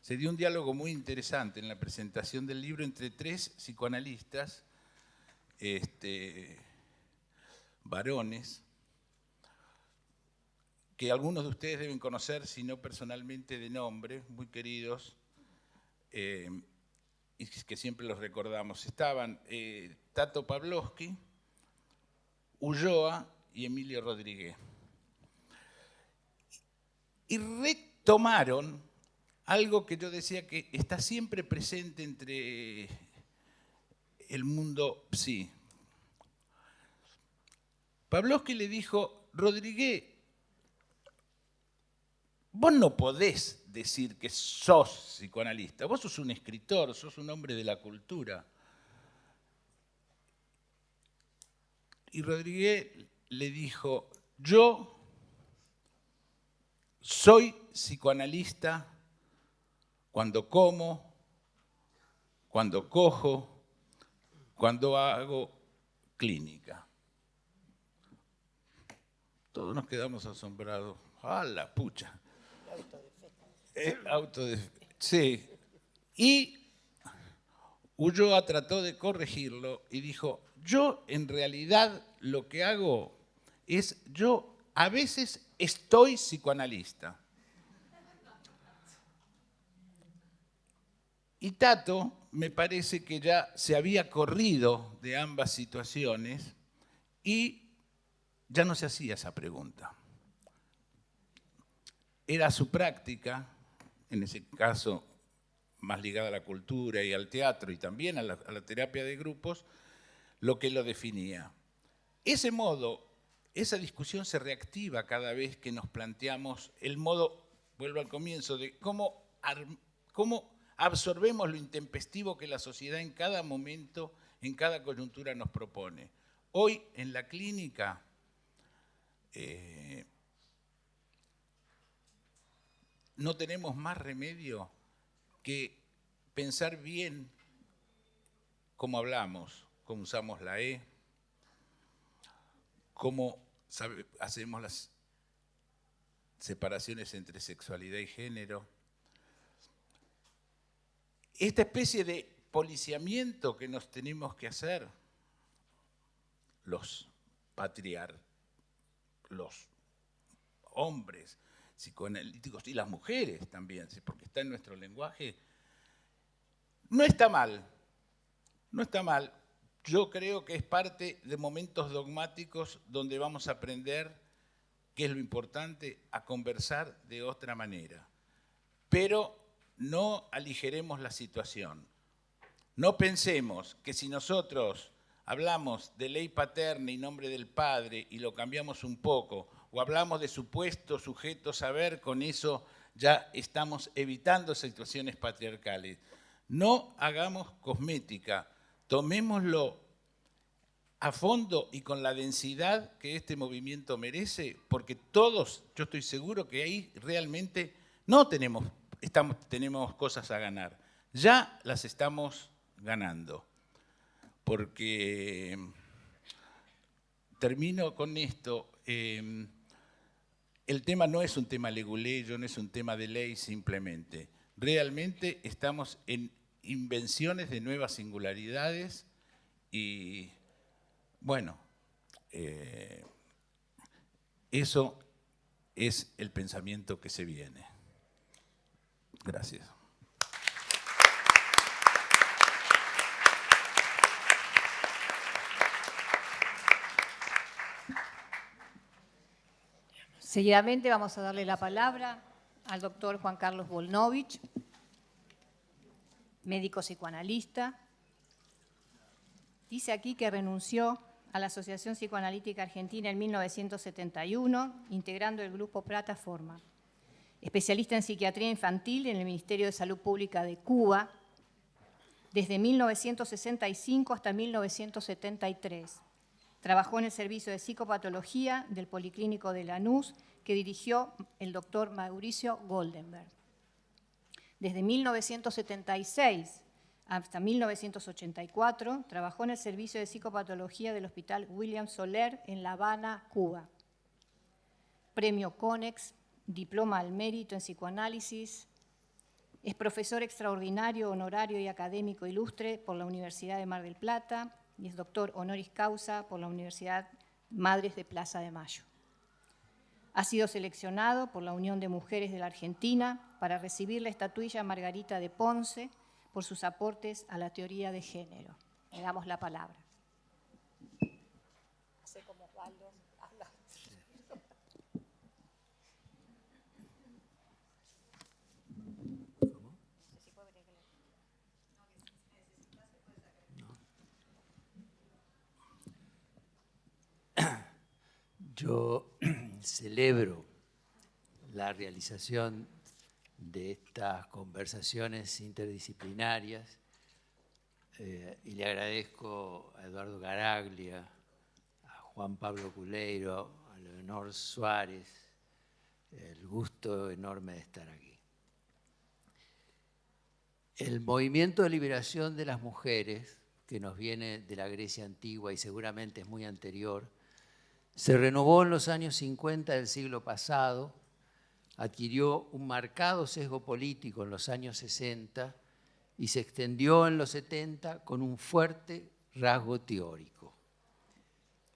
se dio un diálogo muy interesante en la presentación del libro entre tres psicoanalistas, varones, que algunos de ustedes deben conocer, si no personalmente de nombre, muy queridos, y que siempre los recordamos. Estaban Tato Pavlovsky, Ulloa y Emilio Rodríguez. Y retomaron algo que yo decía que está siempre presente entre el mundo psi. Pavlovsky le dijo: Rodríguez, vos no podés decir que sos psicoanalista, vos sos un escritor, sos un hombre de la cultura. Y Rodríguez le dijo: yo soy psicoanalista cuando como, cuando cojo, cuando hago clínica. Todos nos quedamos asombrados. ¡Ah, la pucha! Sí. Y Ulloa trató de corregirlo y dijo: yo en realidad lo que hago es, yo a veces estoy psicoanalista. Y Tato me parece que ya se había corrido de ambas situaciones y ya no se hacía esa pregunta. Era su práctica, en ese caso más ligada a la cultura y al teatro y también a la terapia de grupos, lo que lo definía. Ese modo, esa discusión se reactiva cada vez que nos planteamos el modo, vuelvo al comienzo, de cómo absorbemos lo intempestivo que la sociedad en cada momento, en cada coyuntura nos propone. Hoy en la clínica no tenemos más remedio que pensar bien cómo hablamos, cómo usamos la E, cómo hacemos las separaciones entre sexualidad y género. Esta especie de policiamiento que nos tenemos que hacer los los hombres psicoanalíticos y las mujeres también, porque está en nuestro lenguaje, no está mal, no está mal. Yo creo que es parte de momentos dogmáticos donde vamos a aprender qué es lo importante, a conversar de otra manera. Pero no aligeremos la situación. No pensemos que si nosotros hablamos de ley paterna y nombre del padre y lo cambiamos un poco, o hablamos de supuesto sujeto saber, con eso ya estamos evitando situaciones patriarcales. No hagamos cosmética, tomémoslo a fondo y con la densidad que este movimiento merece, porque todos, yo estoy seguro que ahí realmente no tenemos cosas a ganar, ya las estamos ganando. Porque, termino con esto, el tema no es un tema leguleyo, no es un tema de ley simplemente. Realmente estamos en invenciones de nuevas singularidades y, bueno, eso es el pensamiento que se viene. Gracias. Seguidamente vamos a darle la palabra al doctor Juan Carlos Volnovich, médico psicoanalista. Dice aquí que renunció a la Asociación Psicoanalítica Argentina en 1971, integrando el grupo Plataforma. Especialista en psiquiatría infantil en el Ministerio de Salud Pública de Cuba, desde 1965 hasta 1973. Trabajó en el servicio de psicopatología del Policlínico de Lanús, que dirigió el doctor Mauricio Goldenberg. Desde 1976 hasta 1984, trabajó en el servicio de psicopatología del Hospital William Soler en La Habana, Cuba. Premio CONEX, diploma al mérito en psicoanálisis. Es profesor extraordinario, honorario y académico ilustre por la Universidad de Mar del Plata y es doctor honoris causa por la Universidad Madres de Plaza de Mayo. Ha sido seleccionado por la Unión de Mujeres de la Argentina para recibir la estatuilla Margarita de Ponce por sus aportes a la teoría de género. Le damos la palabra. Yo celebro la realización de estas conversaciones interdisciplinarias y le agradezco a Eduardo Garaglia, a Juan Pablo Culeiro, a Leonor Suárez, el gusto enorme de estar aquí. El movimiento de liberación de las mujeres, que nos viene de la Grecia antigua y seguramente es muy anterior, se renovó en los años 50 del siglo pasado, adquirió un marcado sesgo político en los años 60 y se extendió en los 70 con un fuerte rasgo teórico.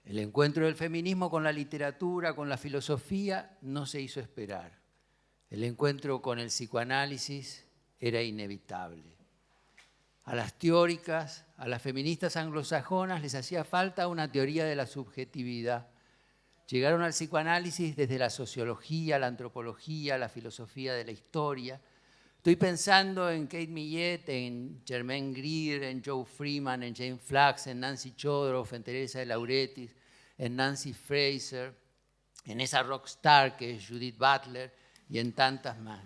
El encuentro del feminismo con la literatura, con la filosofía, no se hizo esperar. El encuentro con el psicoanálisis era inevitable. A las teóricas, a las feministas anglosajonas les hacía falta una teoría de la subjetividad. Llegaron al psicoanálisis desde la sociología, la antropología, la filosofía de la historia. Estoy pensando en Kate Millet, en Germaine Greer, en Joe Freeman, en Jane Flax, en Nancy Chodorow, en Teresa de Lauretis, en Nancy Fraser, en esa rockstar que es Judith Butler y en tantas más.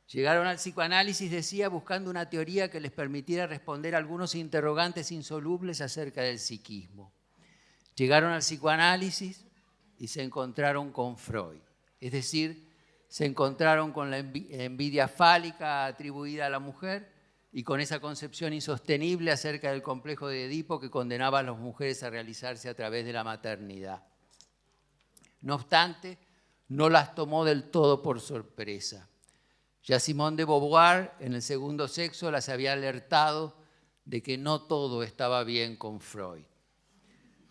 Llegaron al psicoanálisis, decía, buscando una teoría que les permitiera responder a algunos interrogantes insolubles acerca del psiquismo. Llegaron al psicoanálisis y se encontraron con Freud. Es decir, se encontraron con la envidia fálica atribuida a la mujer y con esa concepción insostenible acerca del complejo de Edipo que condenaba a las mujeres a realizarse a través de la maternidad. No obstante, no las tomó del todo por sorpresa. Ya Simone de Beauvoir, en El segundo sexo, las había alertado de que no todo estaba bien con Freud.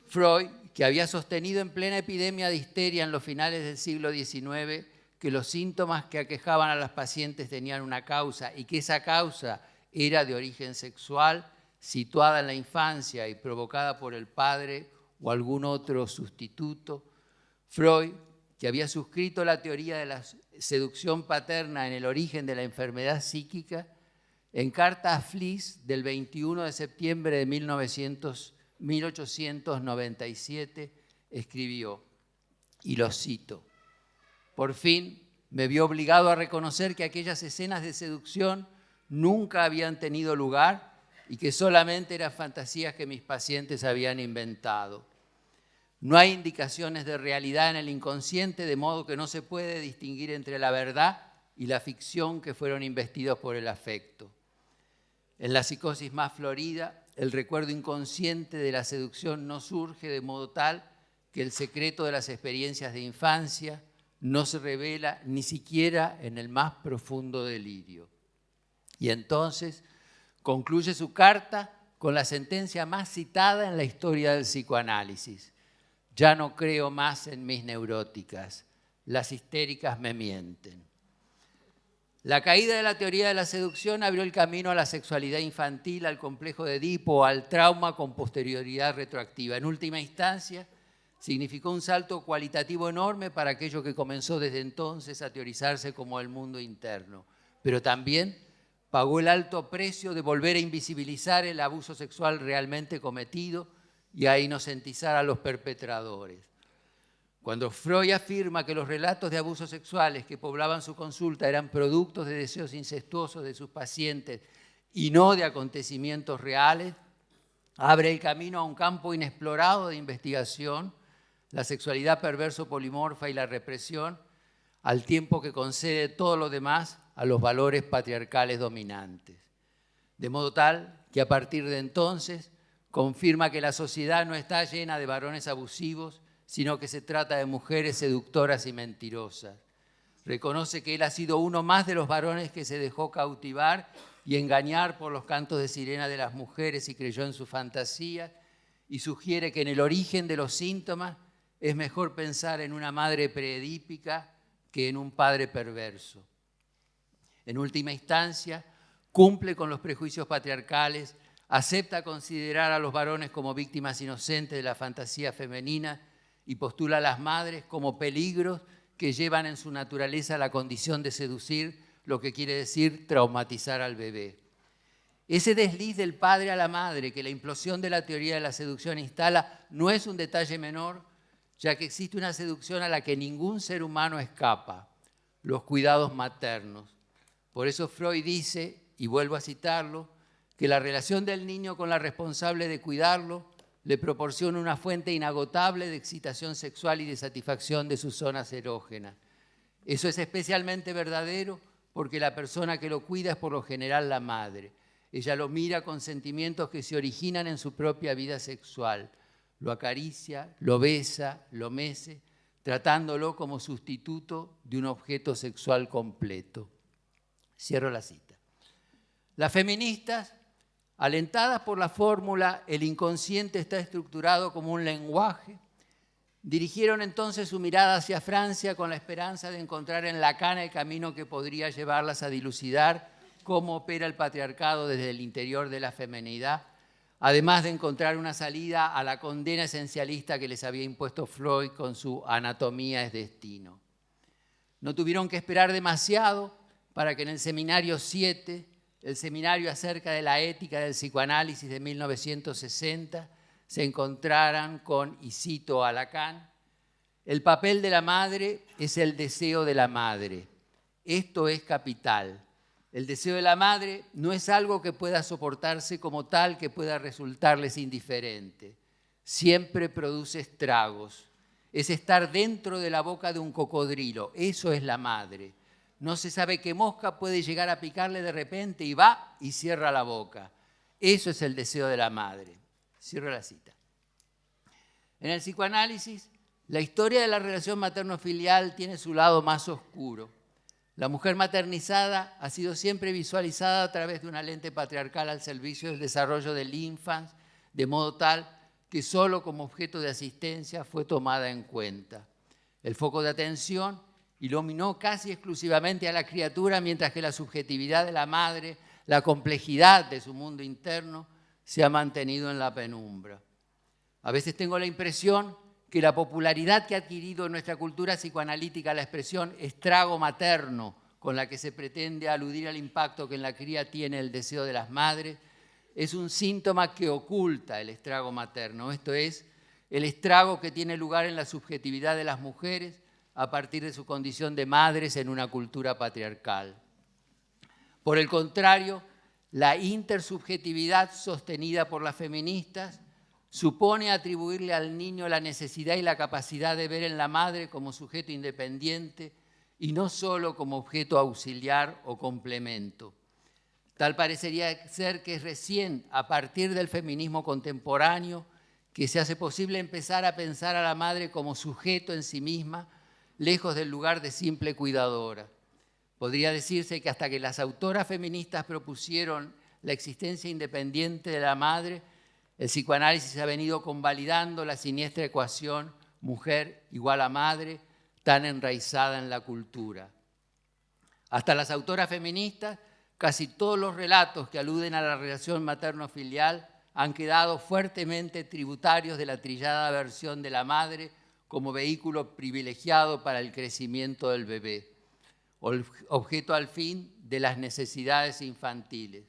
Freud, que había sostenido en plena epidemia de histeria en los finales del siglo XIX que los síntomas que aquejaban a las pacientes tenían una causa y que esa causa era de origen sexual, situada en la infancia y provocada por el padre o algún otro sustituto. Freud, que había suscrito la teoría de la seducción paterna en el origen de la enfermedad psíquica, en carta a Fliess del 21 de septiembre de 1897, escribió, y lo cito: por fin me vio obligado a reconocer que aquellas escenas de seducción nunca habían tenido lugar y que solamente eran fantasías que mis pacientes habían inventado. No hay indicaciones de realidad en el inconsciente, de modo que no se puede distinguir entre la verdad y la ficción que fueron investidos por el afecto. En la psicosis más florida, el recuerdo inconsciente de la seducción no surge de modo tal que el secreto de las experiencias de infancia no se revela ni siquiera en el más profundo delirio. Y entonces concluye su carta con la sentencia más citada en la historia del psicoanálisis. Ya no creo más en mis neuróticas, las histéricas me mienten. La caída de la teoría de la seducción abrió el camino a la sexualidad infantil, al complejo de Edipo, al trauma con posterioridad retroactiva. En última instancia, significó un salto cualitativo enorme para aquello que comenzó desde entonces a teorizarse como el mundo interno, pero también pagó el alto precio de volver a invisibilizar el abuso sexual realmente cometido y a inocentizar a los perpetradores. Cuando Freud afirma que los relatos de abusos sexuales que poblaban su consulta eran productos de deseos incestuosos de sus pacientes y no de acontecimientos reales, abre el camino a un campo inexplorado de investigación, la sexualidad perverso polimorfa y la represión, al tiempo que concede todo lo demás a los valores patriarcales dominantes. De modo tal que a partir de entonces confirma que la sociedad no está llena de varones abusivos, sino que se trata de mujeres seductoras y mentirosas. Reconoce que él ha sido uno más de los varones que se dejó cautivar y engañar por los cantos de sirena de las mujeres y creyó en su fantasía, y sugiere que en el origen de los síntomas es mejor pensar en una madre preedípica que en un padre perverso. En última instancia, cumple con los prejuicios patriarcales, acepta considerar a los varones como víctimas inocentes de la fantasía femenina y postula a las madres como peligros que llevan en su naturaleza la condición de seducir, lo que quiere decir traumatizar al bebé. Ese desliz del padre a la madre que la implosión de la teoría de la seducción instala no es un detalle menor, ya que existe una seducción a la que ningún ser humano escapa, los cuidados maternos. Por eso Freud dice, y vuelvo a citarlo, que la relación del niño con la responsable de cuidarlo le proporciona una fuente inagotable de excitación sexual y de satisfacción de sus zonas erógenas. Eso es especialmente verdadero porque la persona que lo cuida es por lo general la madre. Ella lo mira con sentimientos que se originan en su propia vida sexual. Lo acaricia, lo besa, lo mece, tratándolo como sustituto de un objeto sexual completo. Cierro la cita. Las feministas, alentadas por la fórmula «el inconsciente está estructurado como un lenguaje», dirigieron entonces su mirada hacia Francia con la esperanza de encontrar en Lacan el camino que podría llevarlas a dilucidar cómo opera el patriarcado desde el interior de la feminidad, además de encontrar una salida a la condena esencialista que les había impuesto Freud con su Anatomía es destino. No tuvieron que esperar demasiado para que en el seminario 7, el seminario acerca de la ética del psicoanálisis de 1960, se encontraran con, y cito a Lacan, el papel de la madre es el deseo de la madre. Esto es capital. El deseo de la madre no es algo que pueda soportarse como tal, que pueda resultarles indiferente. Siempre produce estragos. Es estar dentro de la boca de un cocodrilo. Eso es la madre. No se sabe qué mosca puede llegar a picarle de repente y va y cierra la boca. Eso es el deseo de la madre. Cierro la cita. En el psicoanálisis, la historia de la relación materno-filial tiene su lado más oscuro. La mujer maternizada ha sido siempre visualizada a través de una lente patriarcal al servicio del desarrollo del infans, de modo tal que solo como objeto de asistencia fue tomada en cuenta. El foco de atención iluminó casi exclusivamente a la criatura, mientras que la subjetividad de la madre, la complejidad de su mundo interno, se ha mantenido en la penumbra. A veces tengo la impresión que la popularidad que ha adquirido en nuestra cultura psicoanalítica la expresión estrago materno, con la que se pretende aludir al impacto que en la cría tiene el deseo de las madres, es un síntoma que oculta el estrago materno, esto es, el estrago que tiene lugar en la subjetividad de las mujeres a partir de su condición de madres en una cultura patriarcal. Por el contrario, la intersubjetividad sostenida por las feministas supone atribuirle al niño la necesidad y la capacidad de ver en la madre como sujeto independiente y no solo como objeto auxiliar o complemento. Tal parecería ser que es recién a partir del feminismo contemporáneo que se hace posible empezar a pensar a la madre como sujeto en sí misma, lejos del lugar de simple cuidadora. Podría decirse que hasta que las autoras feministas propusieron la existencia independiente de la madre, el psicoanálisis ha venido convalidando la siniestra ecuación mujer igual a madre, tan enraizada en la cultura. Hasta las autoras feministas, casi todos los relatos que aluden a la relación materno-filial han quedado fuertemente tributarios de la trillada versión de la madre como vehículo privilegiado para el crecimiento del bebé, objeto al fin de las necesidades infantiles.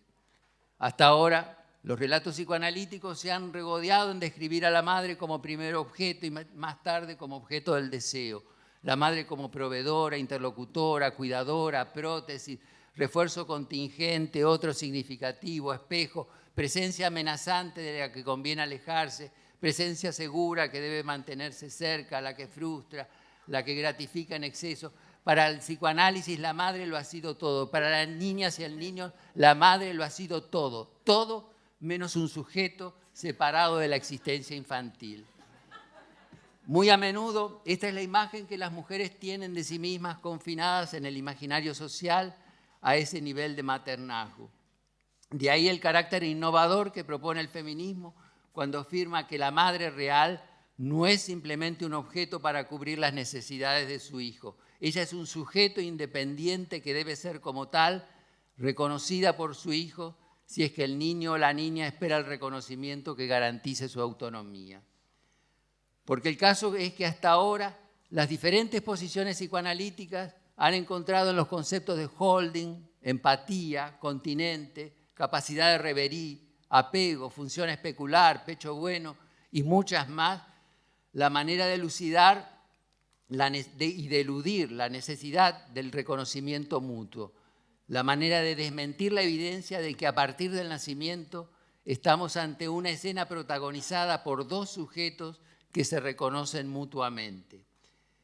Hasta ahora, los relatos psicoanalíticos se han regodeado en describir a la madre como primer objeto y más tarde como objeto del deseo. La madre como proveedora, interlocutora, cuidadora, prótesis, refuerzo contingente, otro significativo, espejo, presencia amenazante de la que conviene alejarse, presencia segura que debe mantenerse cerca, la que frustra, la que gratifica en exceso. Para el psicoanálisis la madre lo ha sido todo. Para las niñas y el niño la madre lo ha sido todo. Todo menos un sujeto separado de la existencia infantil. Muy a menudo esta es la imagen que las mujeres tienen de sí mismas confinadas en el imaginario social a ese nivel de maternazgo. De ahí el carácter innovador que propone el feminismo cuando afirma que la madre real no es simplemente un objeto para cubrir las necesidades de su hijo. Ella es un sujeto independiente que debe ser como tal reconocida por su hijo si es que el niño o la niña espera el reconocimiento que garantice su autonomía. Porque el caso es que hasta ahora las diferentes posiciones psicoanalíticas han encontrado en los conceptos de holding, empatía, continente, capacidad de reverie, apego, función especular, pecho bueno y muchas más, la manera de elucidar y de eludir la necesidad del reconocimiento mutuo, la manera de desmentir la evidencia de que a partir del nacimiento estamos ante una escena protagonizada por dos sujetos que se reconocen mutuamente.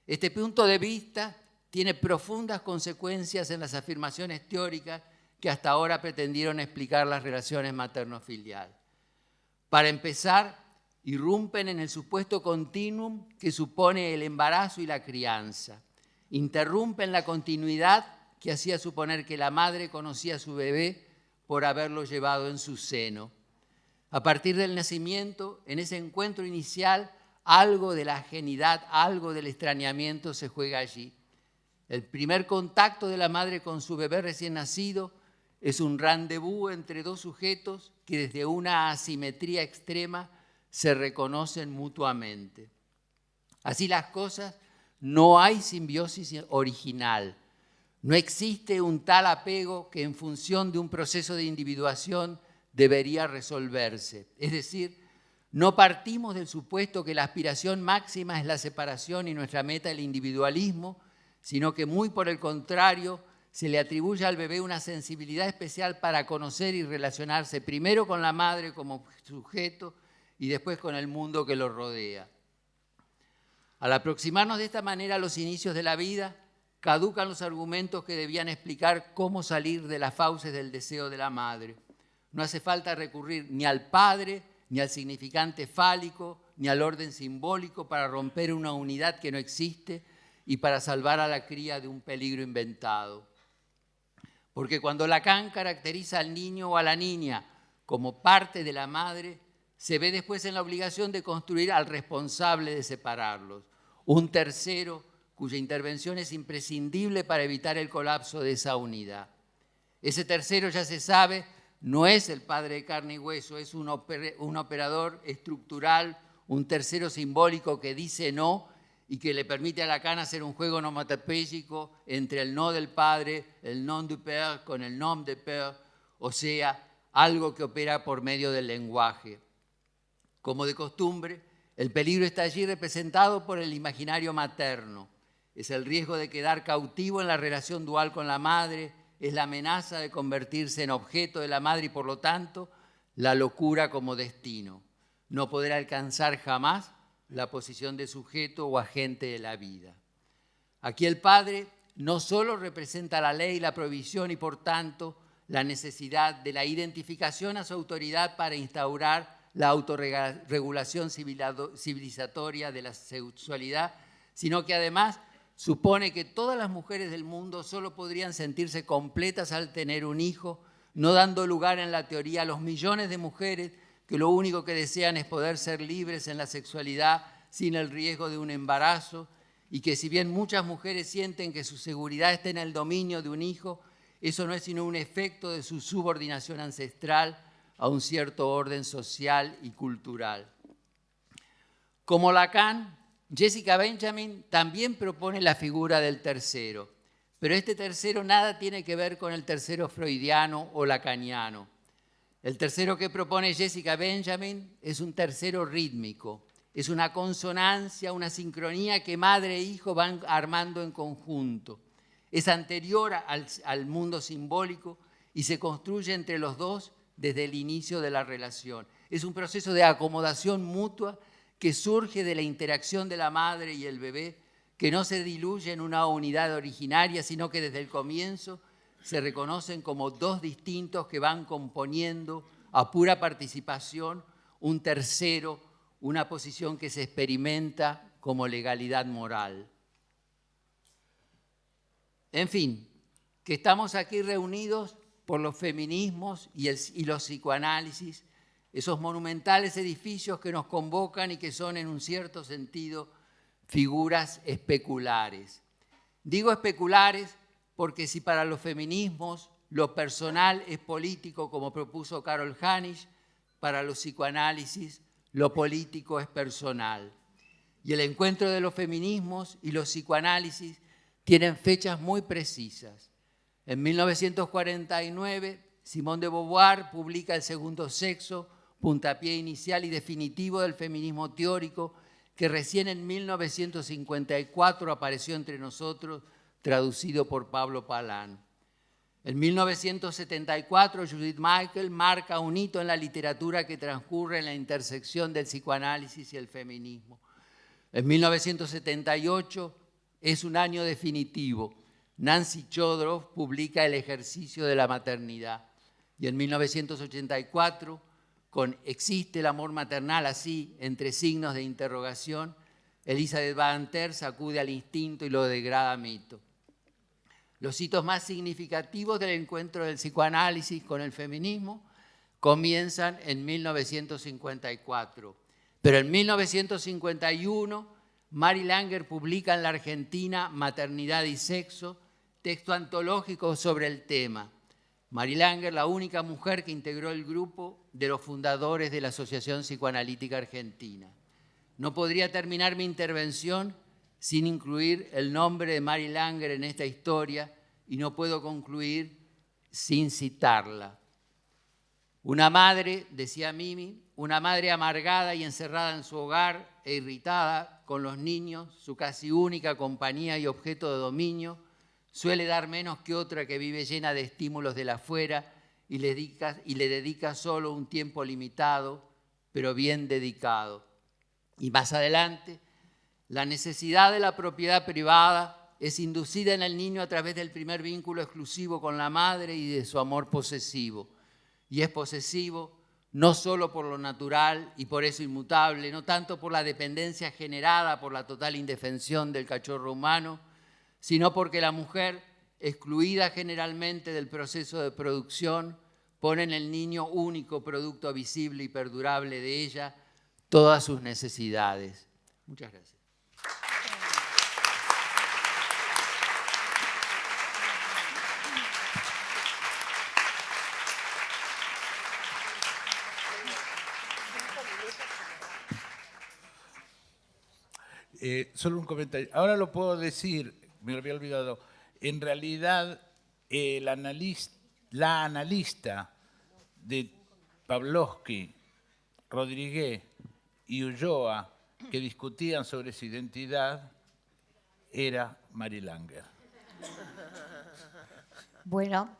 Este punto de vista tiene profundas consecuencias en las afirmaciones teóricas que hasta ahora pretendieron explicar las relaciones materno-filial. Para empezar, irrumpen en el supuesto continuum que supone el embarazo y la crianza. Interrumpen la continuidad que hacía suponer que la madre conocía a su bebé por haberlo llevado en su seno. A partir del nacimiento, en ese encuentro inicial, algo de la ajenidad, algo del extrañamiento se juega allí. El primer contacto de la madre con su bebé recién nacido es un rendezvous entre dos sujetos que desde una asimetría extrema se reconocen mutuamente. Así las cosas, no hay simbiosis original. No existe un tal apego que en función de un proceso de individuación debería resolverse. Es decir, no partimos del supuesto que la aspiración máxima es la separación y nuestra meta el individualismo, sino que muy por el contrario, se le atribuye al bebé una sensibilidad especial para conocer y relacionarse primero con la madre como sujeto y después con el mundo que lo rodea. Al aproximarnos de esta manera a los inicios de la vida, caducan los argumentos que debían explicar cómo salir de las fauces del deseo de la madre. No hace falta recurrir ni al padre, ni al significante fálico, ni al orden simbólico para romper una unidad que no existe y para salvar a la cría de un peligro inventado. Porque cuando Lacan caracteriza al niño o a la niña como parte de la madre, se ve después en la obligación de construir al responsable de separarlos, un tercero cuya intervención es imprescindible para evitar el colapso de esa unidad. Ese tercero, ya se sabe, no es el padre de carne y hueso, es un operador estructural, un tercero simbólico que dice no y que le permite a Lacan hacer un juego onomatopéyico entre el no del padre, el nom du père, con el nom de père, o sea, algo que opera por medio del lenguaje. Como de costumbre, el peligro está allí representado por el imaginario materno. es el riesgo de quedar cautivo en la relación dual con la madre, es la amenaza de convertirse en objeto de la madre y por lo tanto la locura como destino. No poder alcanzar jamás la posición de sujeto o agente de la vida. Aquí el padre no solo representa la ley, la prohibición y por tanto la necesidad de la identificación a su autoridad para instaurar la autorregulación civilizatoria de la sexualidad, sino que además supone que todas las mujeres del mundo solo podrían sentirse completas al tener un hijo, no dando lugar en la teoría a los millones de mujeres que lo único que desean es poder ser libres en la sexualidad sin el riesgo de un embarazo, y que si bien muchas mujeres sienten que su seguridad está en el dominio de un hijo, eso no es sino un efecto de su subordinación ancestral a un cierto orden social y cultural. Como Lacan, Jessica Benjamin también propone la figura del tercero, pero este tercero nada tiene que ver con el tercero freudiano o lacaniano. El tercero que propone Jessica Benjamin es un tercero rítmico, es una consonancia, una sincronía que madre e hijo van armando en conjunto. Es anterior al mundo simbólico y se construye entre los dos desde el inicio de la relación. Es un proceso de acomodación mutua que surge de la interacción de la madre y el bebé, que no se diluye en una unidad originaria, sino que desde el comienzo se reconocen como dos distintos que van componiendo a pura participación un tercero, una posición que se experimenta como legalidad moral. En fin, que estamos aquí reunidos por los feminismos y los psicoanálisis, esos monumentales edificios que nos convocan y que son en un cierto sentido figuras especulares. Digo especulares porque si para los feminismos lo personal es político, como propuso Carol Hanisch, para los psicoanálisis lo político es personal. Y el encuentro de los feminismos y los psicoanálisis tienen fechas muy precisas. En 1949, Simone de Beauvoir publica El segundo sexo, puntapié inicial y definitivo del feminismo teórico, que recién en 1954 apareció entre nosotros, traducido por Pablo Palán. En 1974, Judith Michael marca un hito en la literatura que transcurre en la intersección del psicoanálisis y el feminismo. En 1978 es un año definitivo. Nancy Chodorow publica El ejercicio de la maternidad. Y en 1984, con Existe el amor maternal, así, entre signos de interrogación, Elizabeth Banter sacude al instinto y lo degrada a mito. Los hitos más significativos del encuentro del psicoanálisis con el feminismo comienzan en 1954. Pero en 1951, Mary Langer publica en la Argentina Maternidad y Sexo, texto antológico sobre el tema. Mary Langer, la única mujer que integró el grupo de los fundadores de la Asociación Psicoanalítica Argentina. No podría terminar mi intervención sin incluir el nombre de Mary Langer en esta historia y no puedo concluir sin citarla. Una madre, decía Mimi, una madre amargada y encerrada en su hogar e irritada con los niños, su casi única compañía y objeto de dominio, suele dar menos que otra que vive llena de estímulos de la afuera y le dedica solo un tiempo limitado, pero bien dedicado. Y más adelante, la necesidad de la propiedad privada es inducida en el niño a través del primer vínculo exclusivo con la madre y de su amor posesivo. Y es posesivo no solo por lo natural y por eso inmutable, no tanto por la dependencia generada por la total indefensión del cachorro humano, sino porque la mujer, excluida generalmente del proceso de producción, pone en el niño único producto visible y perdurable de ella todas sus necesidades. Muchas gracias. Solo un comentario. Ahora lo puedo decir, me lo había olvidado. En realidad, la analista de Pavlovsky, Rodríguez y Ulloa, que discutían sobre su identidad, era Mary Langer. Bueno,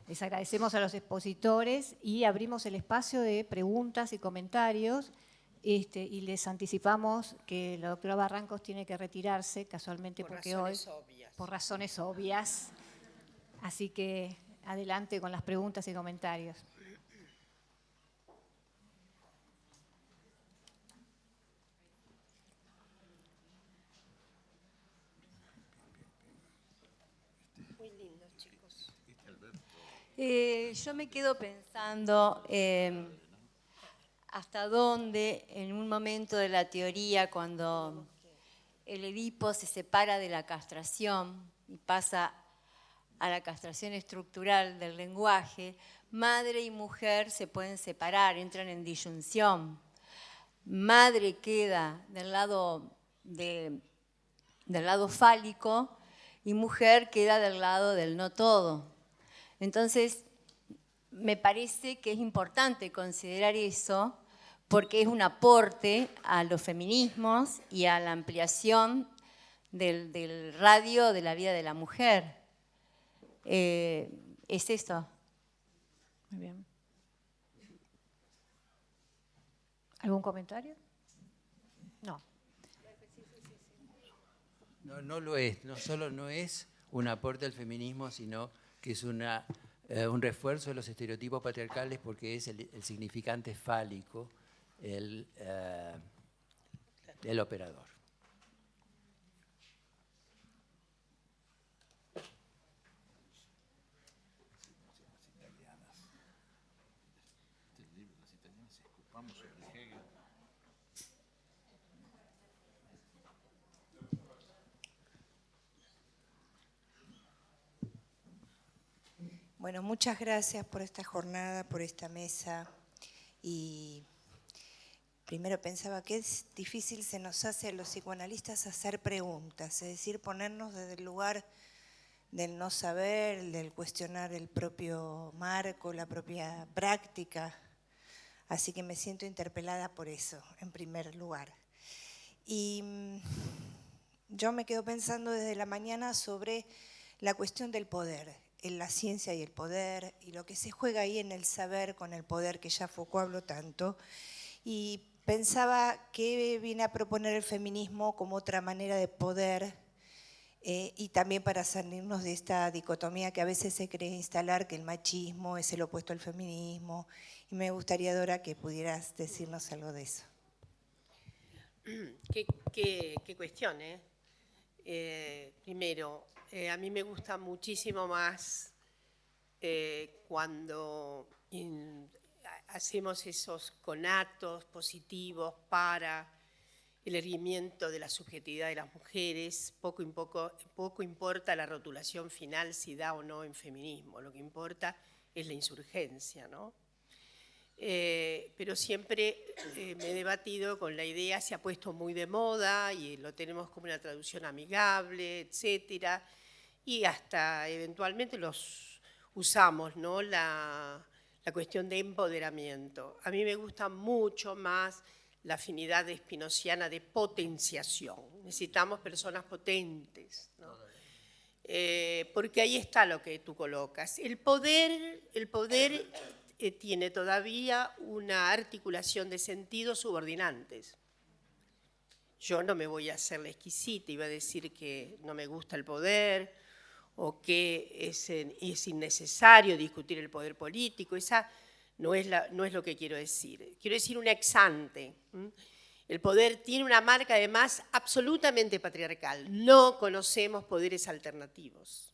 les agradecemos a los expositores y abrimos el espacio de preguntas y comentarios. Y les anticipamos que la doctora Barrancos tiene que retirarse, casualmente Por porque razones hoy, obvias. por razones obvias. Así que adelante con las preguntas y comentarios. Muy lindo, chicos. Yo me quedo pensando hasta dónde en un momento de la teoría, cuando el Edipo se separa de la castración y pasa a la castración estructural del lenguaje, madre y mujer se pueden separar, entran en disyunción. Madre queda del lado fálico y mujer queda del lado del no todo. Entonces, me parece que es importante considerar eso porque es un aporte a los feminismos y a la ampliación del radio de la vida de la mujer. ¿Es eso? Muy bien. ¿Algún comentario? No. No lo es, no solo no es un aporte al feminismo, sino que es un refuerzo de los estereotipos patriarcales porque es el significante fálico, el operador. Bueno, muchas gracias por esta jornada, por esta mesa. Y primero pensaba que es difícil se nos hace a los psicoanalistas hacer preguntas, es decir, ponernos desde el lugar del no saber, del cuestionar el propio marco, la propia práctica. Así que me siento interpelada por eso, en primer lugar. Y yo me quedo pensando desde la mañana sobre la cuestión del poder, en la ciencia y el poder, y lo que se juega ahí en el saber con el poder, que ya Foucault habló tanto. Y pensaba que viene a proponer el feminismo como otra manera de poder, y también para salirnos de esta dicotomía que a veces se cree instalar, que el machismo es el opuesto al feminismo. Y me gustaría, Dora, que pudieras decirnos algo de eso. Qué cuestión, ¿eh? Primero, a mí me gusta muchísimo más cuando hacemos esos conatos positivos para el erguimiento de la subjetividad de las mujeres. Poco importa la rotulación final, si da o no en feminismo. Lo que importa es la insurgencia, ¿no? Pero siempre me he debatido con la idea, se ha puesto muy de moda y lo tenemos como una traducción amigable, etcétera, y hasta eventualmente los usamos, ¿no? La cuestión de empoderamiento. A mí me gusta mucho más la afinidad espinociana de potenciación. Necesitamos personas potentes, ¿no? Porque ahí está lo que tú colocas. El poder tiene todavía una articulación de sentidos subordinantes. Yo no me voy a hacer la exquisita, iba a decir que no me gusta el poder o que es innecesario discutir el poder político. Esa no es lo que quiero decir. Quiero decir un ex ante. El poder tiene una marca además absolutamente patriarcal. No conocemos poderes alternativos.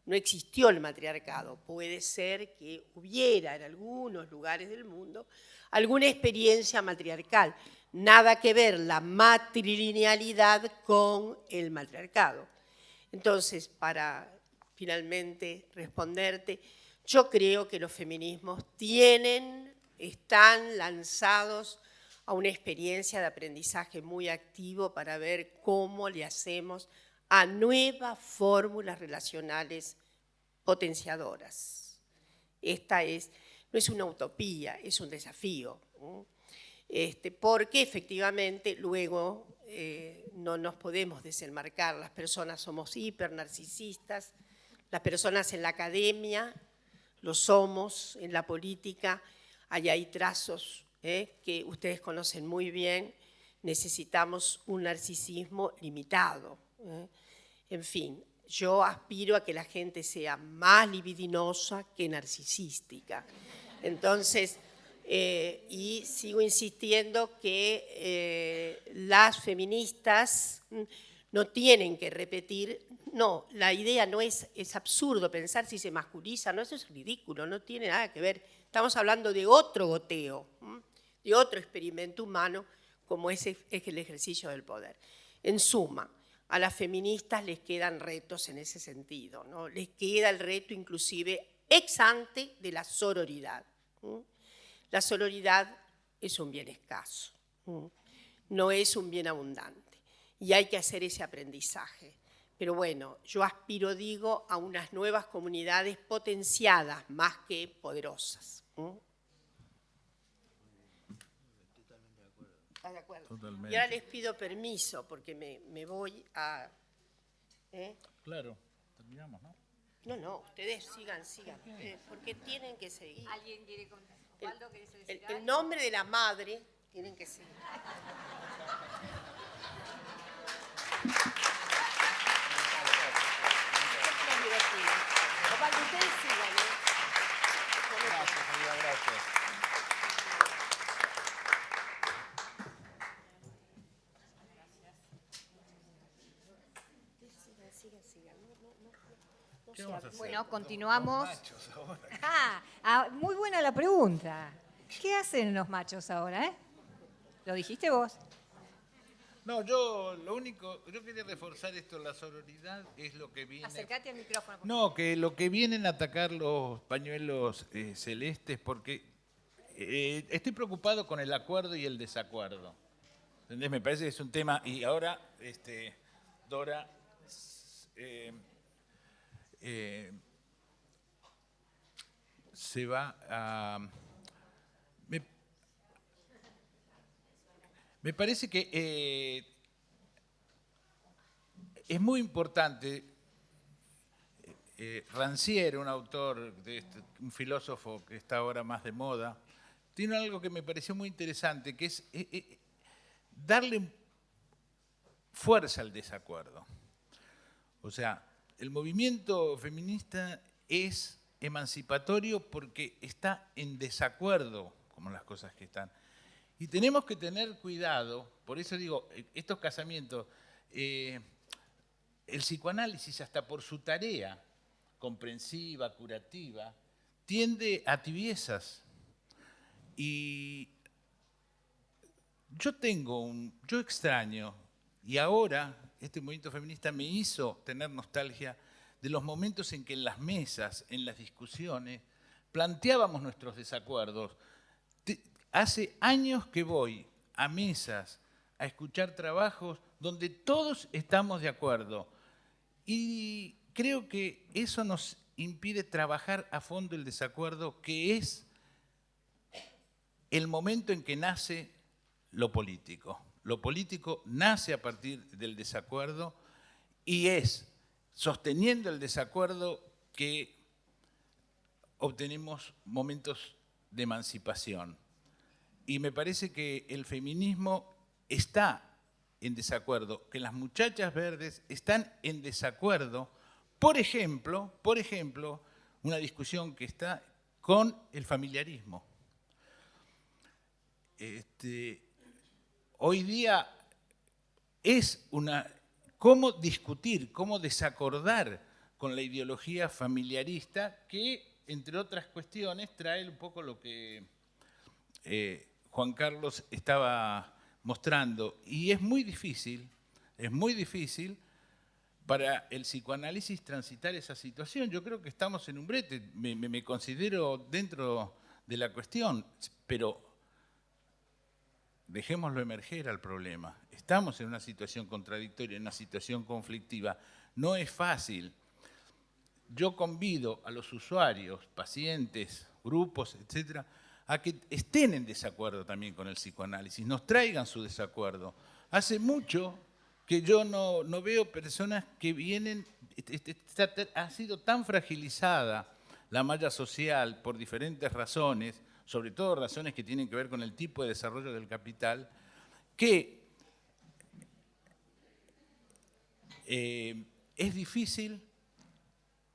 No existió el matriarcado. Puede ser que hubiera en algunos lugares del mundo alguna experiencia matriarcal. Nada que ver la matrilinealidad con el matriarcado. Entonces, para finalmente responderte, yo creo que los feminismos están lanzados a una experiencia de aprendizaje muy activo para ver cómo le hacemos a nuevas fórmulas relacionales potenciadoras. Esta no es una utopía, es un desafío, ¿no? Porque efectivamente luego no nos podemos desenmarcar. Las personas somos hipernarcisistas, las personas en la academia lo somos, en la política, hay trazos que ustedes conocen muy bien, necesitamos un narcisismo limitado. En fin, yo aspiro a que la gente sea más libidinosa que narcisística. Entonces, y sigo insistiendo que las feministas no tienen que repetir, no, la idea no es absurdo pensar si se masculiza, no, eso es ridículo, no tiene nada que ver. Estamos hablando de otro goteo, de otro experimento humano como es el ejercicio del poder. En suma, a las feministas les quedan retos en ese sentido, ¿no? Les queda el reto inclusive ex ante de la sororidad. La sororidad es un bien escaso, no es un bien abundante y hay que hacer ese aprendizaje. Pero bueno, yo aspiro, digo, a unas nuevas comunidades potenciadas más que poderosas. ¿Estás de acuerdo? Totalmente. Y ahora les pido permiso porque me voy a... Claro, terminamos, ¿no? No, ustedes sigan, porque tienen que seguir. ¿Alguien quiere contar? Osvaldo, ¿querés decir El nombre de la madre tienen que seguir. Osvaldo, ustedes sigan, Gracias, amiga, gracias. ¿Qué vamos a hacer? Bueno, continuamos. Los machos ahora. Muy buena la pregunta. ¿Qué hacen los machos ahora, ¿Lo dijiste vos? No, yo quería reforzar esto, la sororidad es lo que viene... Acércate al micrófono. No, que lo que vienen a atacar los pañuelos celestes, porque estoy preocupado con el acuerdo y el desacuerdo. ¿Entendés? Me parece que es un tema, y ahora Dora se va a... Me parece que es muy importante, Rancière, un autor, un filósofo que está ahora más de moda, tiene algo que me pareció muy interesante, que es darle fuerza al desacuerdo. O sea, el movimiento feminista es emancipatorio porque está en desacuerdo con las cosas que están. Y tenemos que tener cuidado, por eso digo, estos casamientos, el psicoanálisis hasta por su tarea comprensiva, curativa, tiende a tibiezas. Y yo extraño, y ahora este movimiento feminista me hizo tener nostalgia de los momentos en que en las mesas, en las discusiones, planteábamos nuestros desacuerdos. Hace años que voy a mesas a escuchar trabajos donde todos estamos de acuerdo y creo que eso nos impide trabajar a fondo el desacuerdo, que es el momento en que nace lo político. Lo político nace a partir del desacuerdo y es sosteniendo el desacuerdo que obtenemos momentos de emancipación. Y me parece que el feminismo está en desacuerdo, que las muchachas verdes están en desacuerdo, por ejemplo, una discusión que está con el familiarismo. Hoy día es cómo discutir, cómo desacordar con la ideología familiarista que, entre otras cuestiones, trae un poco lo que Juan Carlos estaba mostrando. Y es muy difícil para el psicoanálisis transitar esa situación. Yo creo que estamos en un brete, me considero dentro de la cuestión, pero dejémoslo emerger al problema. Estamos en una situación contradictoria, en una situación conflictiva. No es fácil. Yo convido a los usuarios, pacientes, grupos, etcétera, a que estén en desacuerdo también con el psicoanálisis, nos traigan su desacuerdo, Hace mucho que yo no veo personas que vienen, ha sido tan fragilizada la malla social por diferentes razones, sobre todo razones que tienen que ver con el tipo de desarrollo del capital, que es difícil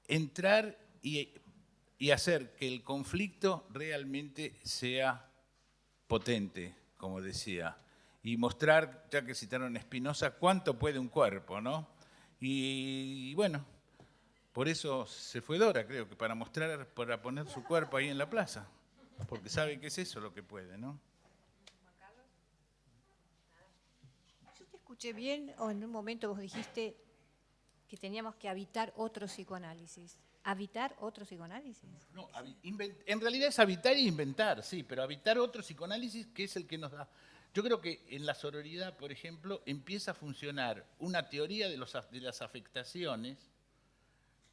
entrar y hacer que el conflicto realmente sea potente, como decía, y mostrar, ya que citaron a Spinoza, cuánto puede un cuerpo, ¿no? Y bueno, por eso se fue Dora, creo que para poner su cuerpo ahí en la plaza, porque sabe que es eso lo que puede, ¿no? Yo te escuché bien, o en un momento vos dijiste que teníamos que habitar otro psicoanálisis. ¿Habitar otro psicoanálisis? No, en realidad es habitar e inventar, sí, pero habitar otro psicoanálisis que es el que nos da. Yo creo que en la sororidad, por ejemplo, empieza a funcionar una teoría de las afectaciones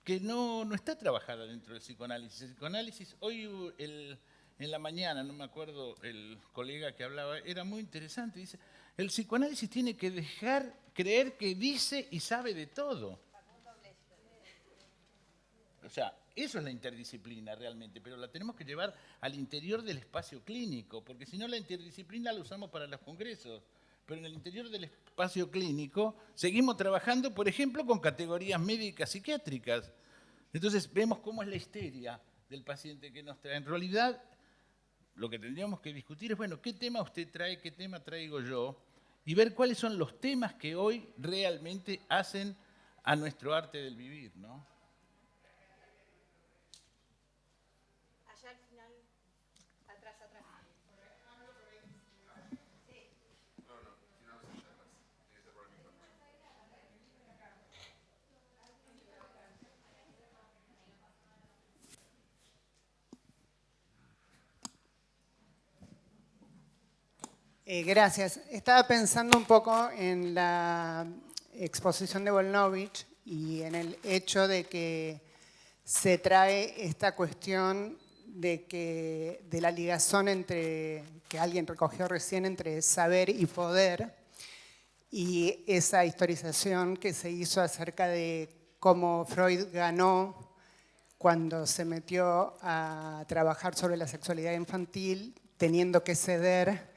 que no está trabajada dentro del psicoanálisis. El psicoanálisis, hoy en la mañana, no me acuerdo, el colega que hablaba, era muy interesante, dice, el psicoanálisis tiene que dejar creer que dice y sabe de todo. O sea, eso es la interdisciplina realmente, pero la tenemos que llevar al interior del espacio clínico, porque si no la interdisciplina la usamos para los congresos, pero en el interior del espacio clínico seguimos trabajando, por ejemplo, con categorías médicas psiquiátricas. Entonces vemos cómo es la histeria del paciente que nos trae. En realidad, lo que tendríamos que discutir es, bueno, ¿qué tema usted trae, qué tema traigo yo? Y ver cuáles son los temas que hoy realmente hacen a nuestro arte del vivir, ¿no? Allá al final, atrás. Gracias. Estaba pensando un poco en la exposición de Volnovich y en el hecho de que se trae esta cuestión de la ligazón que alguien recogió recién entre saber y poder, y esa historización que se hizo acerca de cómo Freud ganó cuando se metió a trabajar sobre la sexualidad infantil, teniendo que ceder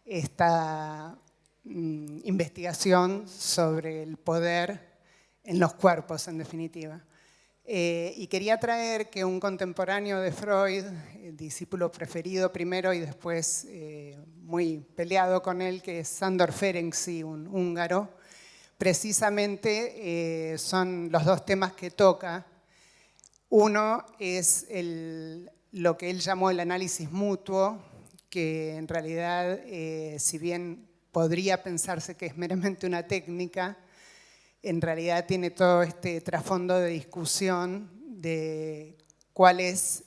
esta investigación sobre el poder en los cuerpos, en definitiva. Y quería traer que un contemporáneo de Freud, discípulo preferido primero y después muy peleado con él, que es Sándor Ferenczi, un húngaro, precisamente son los dos temas que toca. Uno es lo que él llamó el análisis mutuo, que en realidad, si bien podría pensarse que es meramente una técnica, en realidad tiene todo este trasfondo de discusión de cuál es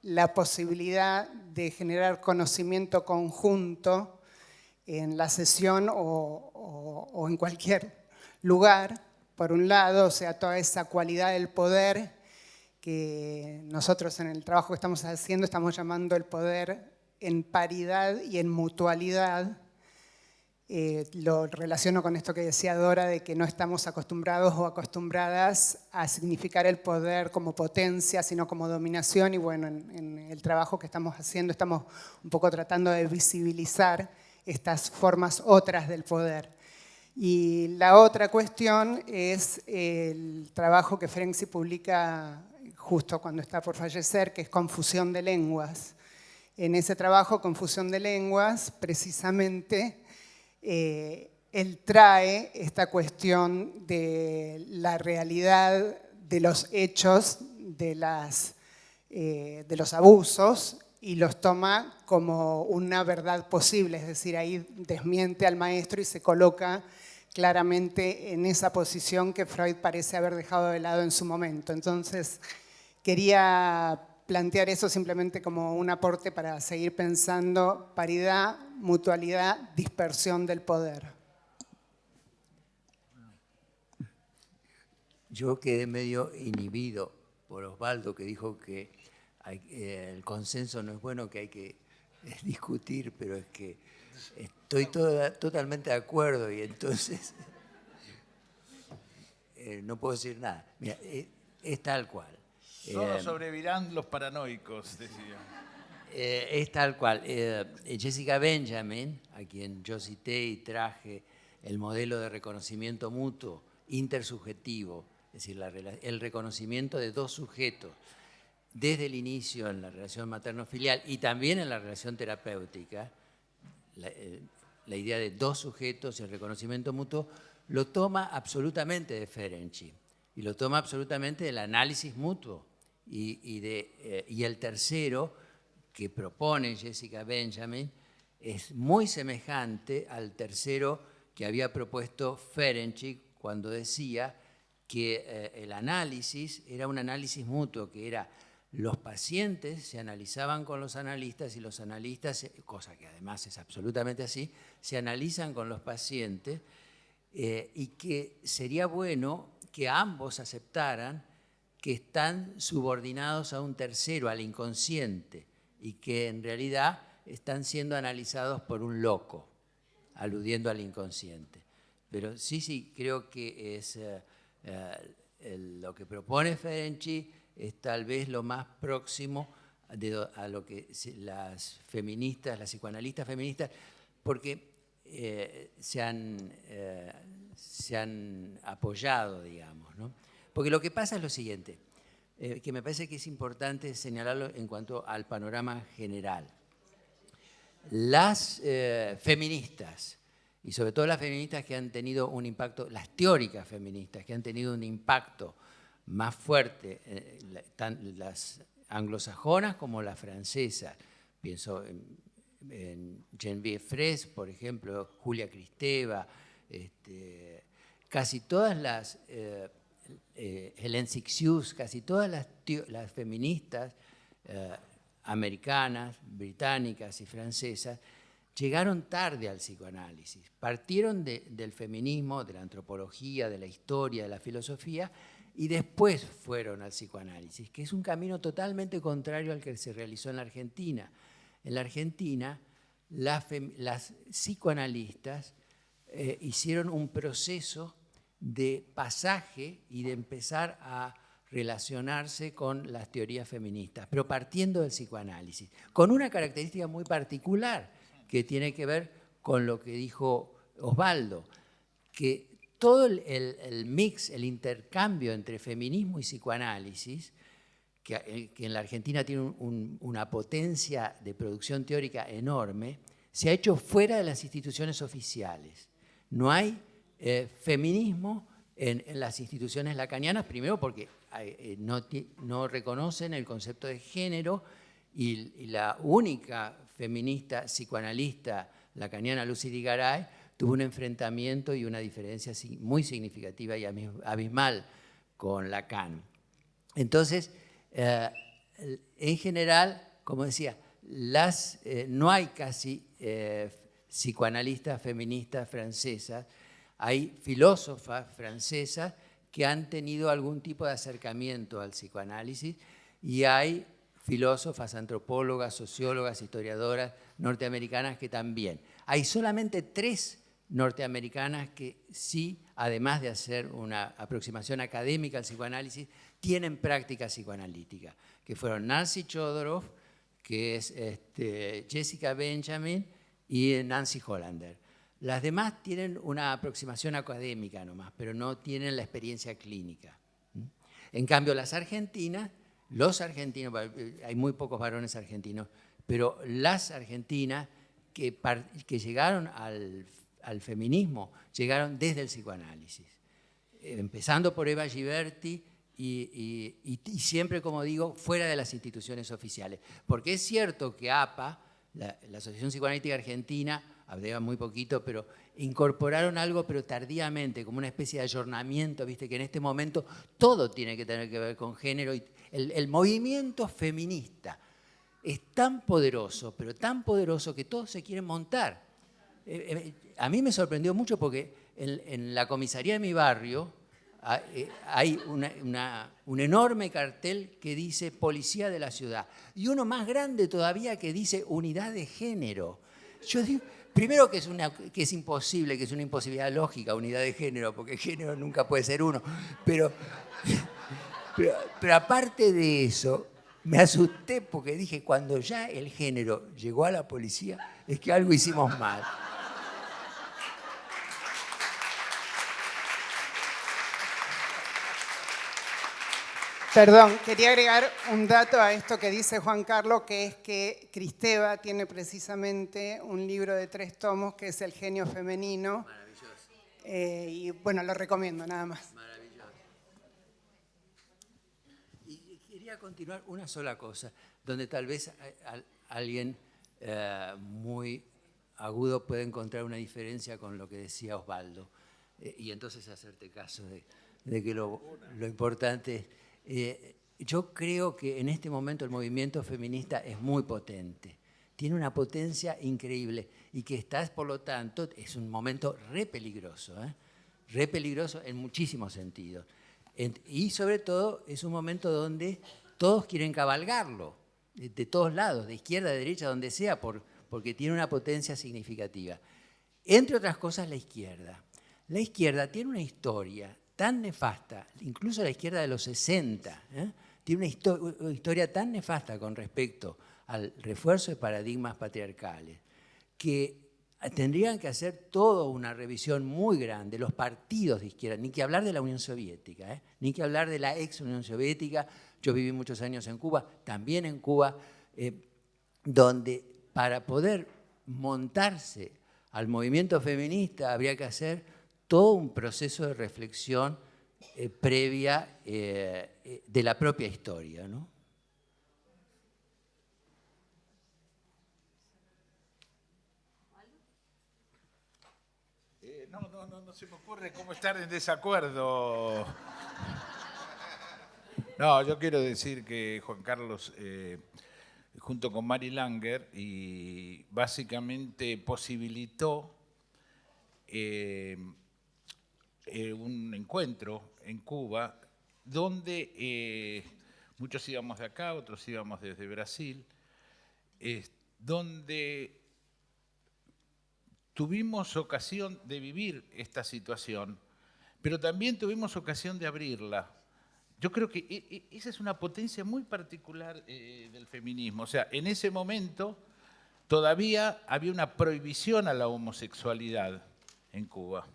la posibilidad de generar conocimiento conjunto en la sesión o en cualquier lugar, por un lado, o sea, toda esa cualidad del poder que nosotros en el trabajo que estamos haciendo estamos llamando el poder en paridad y en mutualidad. Lo relaciono con esto que decía Dora, de que no estamos acostumbrados o acostumbradas a significar el poder como potencia, sino como dominación, y bueno, en el trabajo que estamos haciendo estamos un poco tratando de visibilizar estas formas otras del poder. Y la otra cuestión es el trabajo que Ferenczi publica justo cuando está por fallecer, que es Confusión de lenguas. En ese trabajo, Confusión de lenguas, precisamente, él trae esta cuestión de la realidad de los hechos, de los abusos, y los toma como una verdad posible, es decir, ahí desmiente al maestro y se coloca claramente en esa posición que Freud parece haber dejado de lado en su momento. Entonces, quería plantear eso simplemente como un aporte para seguir pensando paridad, mutualidad, dispersión del poder. Yo quedé medio inhibido por Osvaldo, que dijo que el consenso no es bueno, que hay que discutir, pero es que Estoy totalmente de acuerdo y entonces no puedo decir nada. Mira, es tal cual. Solo sobrevivirán los paranoicos, decía. Es tal cual. Jessica Benjamin, a quien yo cité y traje el modelo de reconocimiento mutuo intersubjetivo, es decir, el reconocimiento de dos sujetos desde el inicio en la relación materno-filial y también en la relación terapéutica, la idea de dos sujetos y el reconocimiento mutuo, lo toma absolutamente de Ferenczi y lo toma absolutamente del análisis mutuo. Y el tercero que propone Jessica Benjamin es muy semejante al tercero que había propuesto Ferenczi cuando decía que el análisis era un análisis mutuo, que era los pacientes se analizaban con los analistas y los analistas, cosa que además es absolutamente así, se analizan con los pacientes y que sería bueno que ambos aceptaran que están subordinados a un tercero, al inconsciente, y que en realidad están siendo analizados por un loco, aludiendo al inconsciente. Pero sí, creo que es lo que propone Ferenczi es tal vez lo más próximo a lo que las feministas, las psicoanalistas feministas, porque se han apoyado, digamos, ¿no? Porque lo que pasa es lo siguiente, que me parece que es importante señalarlo en cuanto al panorama general. Las feministas, y sobre todo las feministas que han tenido un impacto, las teóricas feministas que han tenido un impacto más fuerte, las anglosajonas como las francesas, pienso en Geneviève Fraisse, por ejemplo, Julia Kristeva, casi todas las, Hélène Cixous, casi todas las feministas americanas, británicas y francesas, llegaron tarde al psicoanálisis. Partieron del feminismo, de la antropología, de la historia, de la filosofía, y después fueron al psicoanálisis, que es un camino totalmente contrario al que se realizó en la Argentina. En la Argentina, las psicoanalistas hicieron un proceso de pasaje y de empezar a relacionarse con las teorías feministas, pero partiendo del psicoanálisis, con una característica muy particular que tiene que ver con lo que dijo Osvaldo, que todo el mix, el intercambio entre feminismo y psicoanálisis, que en la Argentina tiene una potencia de producción teórica enorme, se ha hecho fuera de las instituciones oficiales. No hay feminismo en las instituciones lacanianas, primero porque no reconocen el concepto de género y la única feminista psicoanalista lacaniana, Lucy Garay, tuvo un enfrentamiento y una diferencia muy significativa y abismal con Lacan. Entonces, en general, como decía, no hay casi psicoanalistas feministas francesas, hay filósofas francesas que han tenido algún tipo de acercamiento al psicoanálisis y hay filósofas, antropólogas, sociólogas, historiadoras norteamericanas que también. Hay solamente 3 norteamericanas que sí, además de hacer una aproximación académica al psicoanálisis, tienen práctica psicoanalítica, que fueron Nancy Chodorow, que es Jessica Benjamin y Nancy Hollander. Las demás tienen una aproximación académica nomás, pero no tienen la experiencia clínica. En cambio, los argentinos, hay muy pocos varones argentinos, pero las argentinas que llegaron al feminismo, llegaron desde el psicoanálisis, empezando por Eva Giberti y siempre, como digo, fuera de las instituciones oficiales. Porque es cierto que APA, la Asociación Psicoanalítica Argentina, había muy poquito, pero incorporaron algo, pero tardíamente, como una especie de ayornamiento, viste que en este momento todo tiene que tener que ver con género. Y el movimiento feminista es tan poderoso, pero tan poderoso que todos se quieren montar. A mí me sorprendió mucho porque en la comisaría de mi barrio hay un enorme cartel que dice Policía de la Ciudad y uno más grande todavía que dice Unidad de Género. Yo digo, primero que es imposible, que es una imposibilidad lógica, unidad de género, porque género nunca puede ser uno. Pero aparte de eso, me asusté porque dije, cuando ya el género llegó a la policía, es que algo hicimos mal. Perdón, quería agregar un dato a esto que dice Juan Carlos, que es que Cristeva tiene precisamente un libro de 3 tomos que es El genio femenino. Maravilloso. Y bueno, lo recomiendo, nada más. Maravilloso. Y quería continuar una sola cosa, donde tal vez alguien muy agudo puede encontrar una diferencia con lo que decía Osvaldo. Y entonces hacerte caso de que lo importante es... yo creo que en este momento el movimiento feminista es muy potente, tiene una potencia increíble y que por lo tanto, es un momento re peligroso en muchísimos sentidos. Y sobre todo es un momento donde todos quieren cabalgarlo, de todos lados, de izquierda, de derecha, donde sea, porque tiene una potencia significativa. Entre otras cosas, la izquierda. La izquierda tiene una historia tan nefasta, incluso la izquierda de los 60, tiene una historia tan nefasta con respecto al refuerzo de paradigmas patriarcales, que tendrían que hacer toda una revisión muy grande, los partidos de izquierda, ni que hablar de la Unión Soviética, ni que hablar de la ex Unión Soviética. Yo viví muchos años en Cuba, también en Cuba, donde para poder montarse al movimiento feminista habría que hacer todo un proceso de reflexión previa de la propia historia, ¿no? No se me ocurre cómo estar en desacuerdo. No, yo quiero decir que Juan Carlos, junto con Mary Langer, y básicamente posibilitó un encuentro en Cuba donde muchos íbamos de acá, otros íbamos desde Brasil, donde tuvimos ocasión de vivir esta situación, pero también tuvimos ocasión de abrirla. Yo creo que esa es una potencia muy particular del feminismo. O sea, en ese momento todavía había una prohibición a la homosexualidad en Cuba.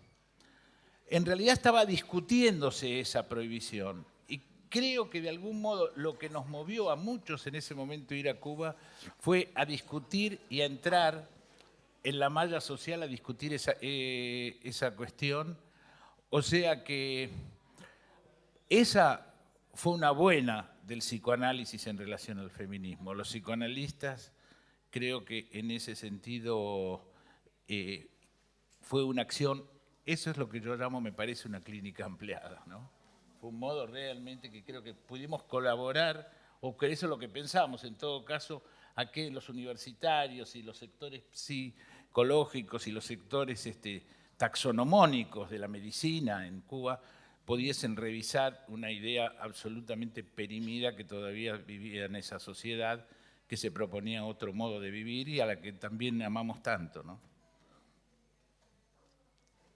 En realidad estaba discutiéndose esa prohibición y creo que de algún modo lo que nos movió a muchos en ese momento ir a Cuba fue a discutir y a entrar en la malla social a discutir esa cuestión. O sea que esa fue una buena del psicoanálisis en relación al feminismo. Los psicoanalistas creo que en ese sentido fue una acción. Eso es lo que yo llamo, me parece, una clínica ampliada, ¿no? Fue un modo realmente que creo que pudimos colaborar, o que eso es lo que pensamos, en todo caso, a que los universitarios y los sectores psicológicos y los sectores taxonomónicos de la medicina en Cuba pudiesen revisar una idea absolutamente perimida que todavía vivía en esa sociedad, que se proponía otro modo de vivir y a la que también amamos tanto, ¿no?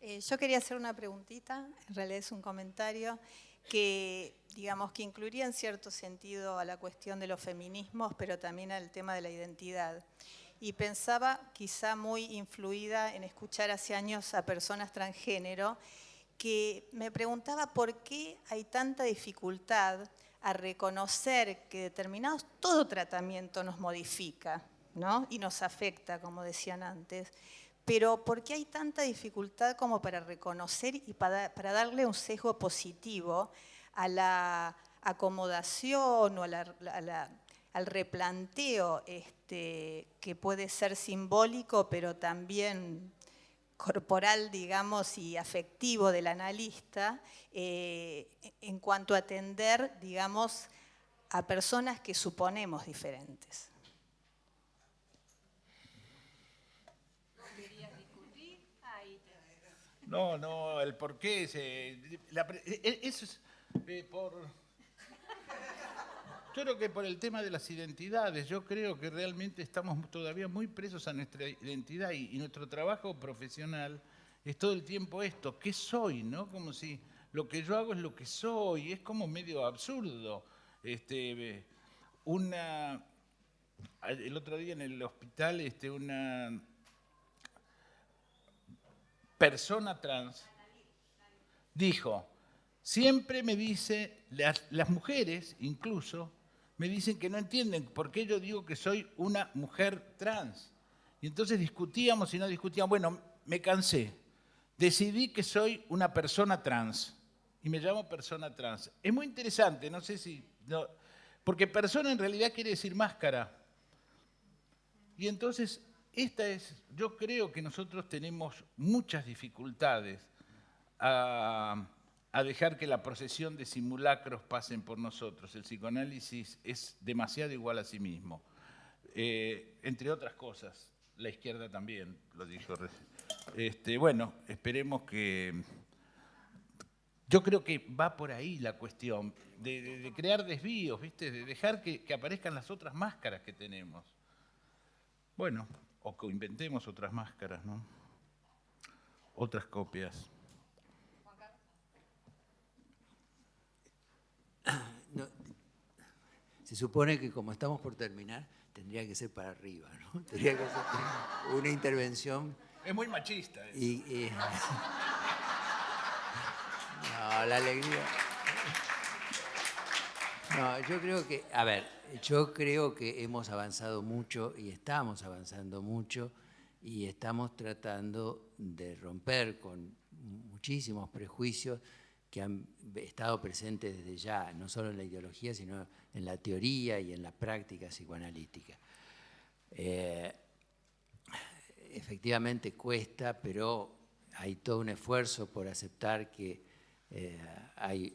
Yo quería hacer una preguntita, en realidad es un comentario, que digamos que incluiría en cierto sentido a la cuestión de los feminismos, pero también al tema de la identidad. Y pensaba, quizá muy influida en escuchar hace años a personas transgénero, que me preguntaba por qué hay tanta dificultad a reconocer que todo tratamiento nos modifica, ¿no? Y nos afecta, como decían antes. Pero ¿por qué hay tanta dificultad como para reconocer y para darle un sesgo positivo a la acomodación o al replanteo que puede ser simbólico, pero también corporal, digamos, y afectivo del analista, en cuanto a atender, digamos, a personas que suponemos diferentes? No, el por qué eso es doctoro, que por el tema de las identidades, yo creo que realmente estamos todavía muy presos a nuestra identidad y nuestro trabajo profesional es todo el tiempo esto, ¿qué soy? ¿No? Como si lo que yo hago es lo que soy, es como medio absurdo. El otro día en el hospital, una persona trans dijo, siempre me dice, las mujeres incluso, me dicen que no entienden por qué yo digo que soy una mujer trans. Y entonces discutíamos y no discutíamos. Bueno, me cansé. Decidí que soy una persona trans. Y me llamo persona trans. Es muy interesante, no sé si... No, porque persona en realidad quiere decir máscara. Y entonces, yo creo que nosotros tenemos muchas dificultades a dejar que la procesión de simulacros pasen por nosotros. El psicoanálisis es demasiado igual a sí mismo. Entre otras cosas, la izquierda también lo dijo. Bueno, esperemos que... Yo creo que va por ahí la cuestión, de crear desvíos, ¿viste? De dejar que aparezcan las otras máscaras que tenemos. Bueno, o que inventemos otras máscaras, ¿no? Otras copias. No, se supone que como estamos por terminar, tendría que ser para arriba, ¿no? Tendría que ser una intervención. Es muy machista. No, la alegría. No, yo creo que hemos avanzado mucho y estamos avanzando mucho y estamos tratando de romper con muchísimos prejuicios que han estado presentes desde ya, no solo en la ideología, sino en la teoría y en la práctica psicoanalítica. Efectivamente cuesta, pero hay todo un esfuerzo por aceptar que hay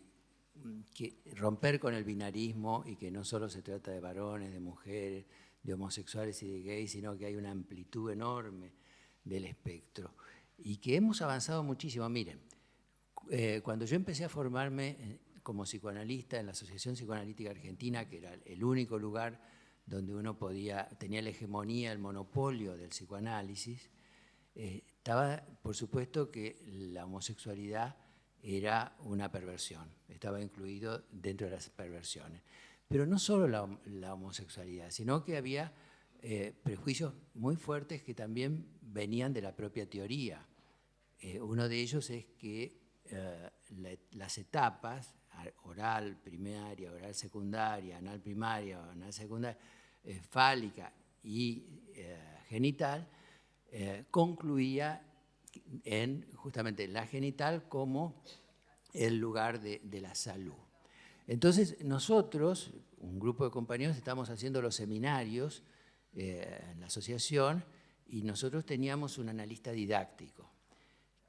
que romper con el binarismo y que no solo se trata de varones, de mujeres, de homosexuales y de gays, sino que hay una amplitud enorme del espectro y que hemos avanzado muchísimo. Miren, cuando yo empecé a formarme como psicoanalista en la Asociación Psicoanalítica Argentina, que era el único lugar donde uno tenía la hegemonía, el monopolio del psicoanálisis, estaba, por supuesto, que la homosexualidad era una perversión, estaba incluido dentro de las perversiones. Pero no solo la homosexualidad, sino que había prejuicios muy fuertes que también venían de la propia teoría. Uno de ellos es que las etapas, oral primaria, oral secundaria, anal primaria, anal secundaria, fálica y genital, concluía en justamente la genital como el lugar de la salud. Entonces nosotros, un grupo de compañeros, estamos haciendo los seminarios en la asociación y nosotros teníamos un analista didáctico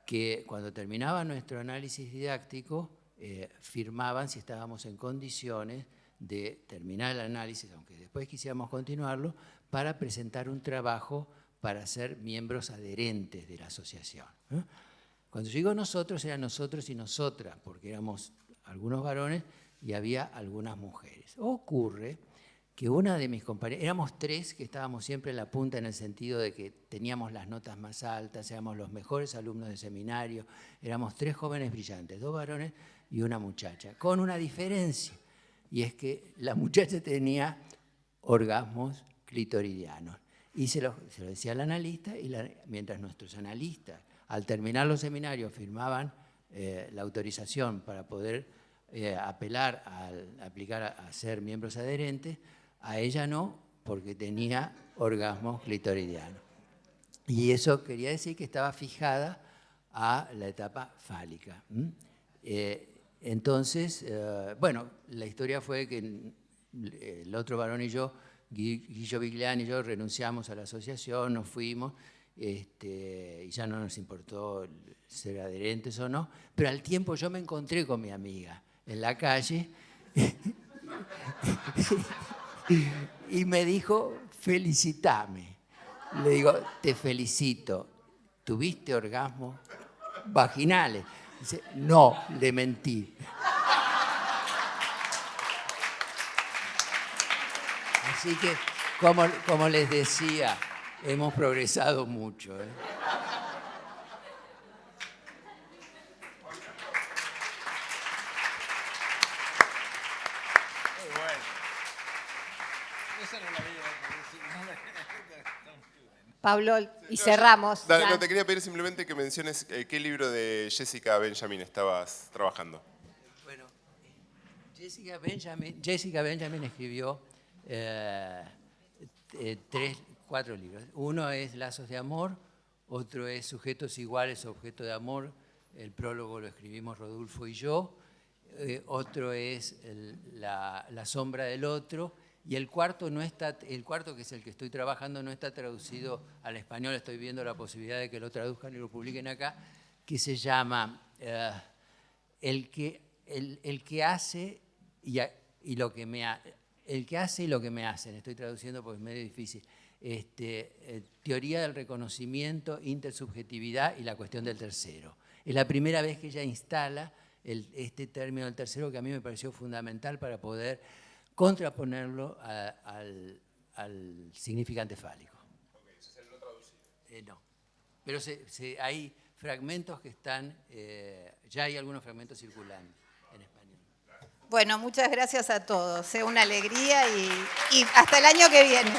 que cuando terminaba nuestro análisis didáctico firmaban si estábamos en condiciones de terminar el análisis, aunque después quisiéramos continuarlo, para presentar un trabajo para ser miembros adherentes de la asociación. Cuando yo digo nosotros, eran nosotros y nosotras, porque éramos algunos varones y había algunas mujeres. Ocurre que una de mis compañeras, éramos tres que estábamos siempre en la punta en el sentido de que teníamos las notas más altas, éramos los mejores alumnos de seminario, éramos tres jóvenes brillantes, 2 varones y una muchacha, con una diferencia, y es que la muchacha tenía orgasmos clitoridianos. Y se lo decía al analista, y mientras nuestros analistas, al terminar los seminarios, firmaban la autorización para poder apelar aplicar a ser miembros adherentes, a ella no, porque tenía orgasmos clitoridianos. Y eso quería decir que estaba fijada a la etapa fálica. Entonces, bueno, la historia fue que el otro varón y yo, Guillo Vigliani y yo, renunciamos a la asociación, nos fuimos, y ya no nos importó ser adherentes o no, pero al tiempo yo me encontré con mi amiga en la calle y me dijo, felicitame. Le digo, te felicito, ¿tuviste orgasmos vaginales? Dice, no, le mentí. Así que, como les decía, hemos progresado mucho. Pablo, y cerramos. Dale, ya. no, te quería pedir simplemente que menciones qué libro de Jessica Benjamin estabas trabajando. Bueno, Jessica Benjamin escribió 4 libros. Uno es Lazos de Amor, otro es Sujetos Iguales, Objeto de Amor. El prólogo lo escribimos Rodolfo y yo. Otro es La Sombra del Otro. Y el cuarto, que es el que estoy trabajando, no está traducido al español. Estoy viendo la posibilidad de que lo traduzcan y lo publiquen acá, que se llama El que hace y lo que me hacen. Estoy traduciendo porque es medio difícil. Teoría del reconocimiento, intersubjetividad y la cuestión del tercero. Es la primera vez que ella instala este término del tercero, que a mí me pareció fundamental para poder contraponerlo al significante fálico. Okay, ¿eso es el no traducido? No. Pero hay fragmentos que están, ya hay algunos fragmentos circulando en español. Bueno, muchas gracias a todos. Una alegría y hasta el año que viene.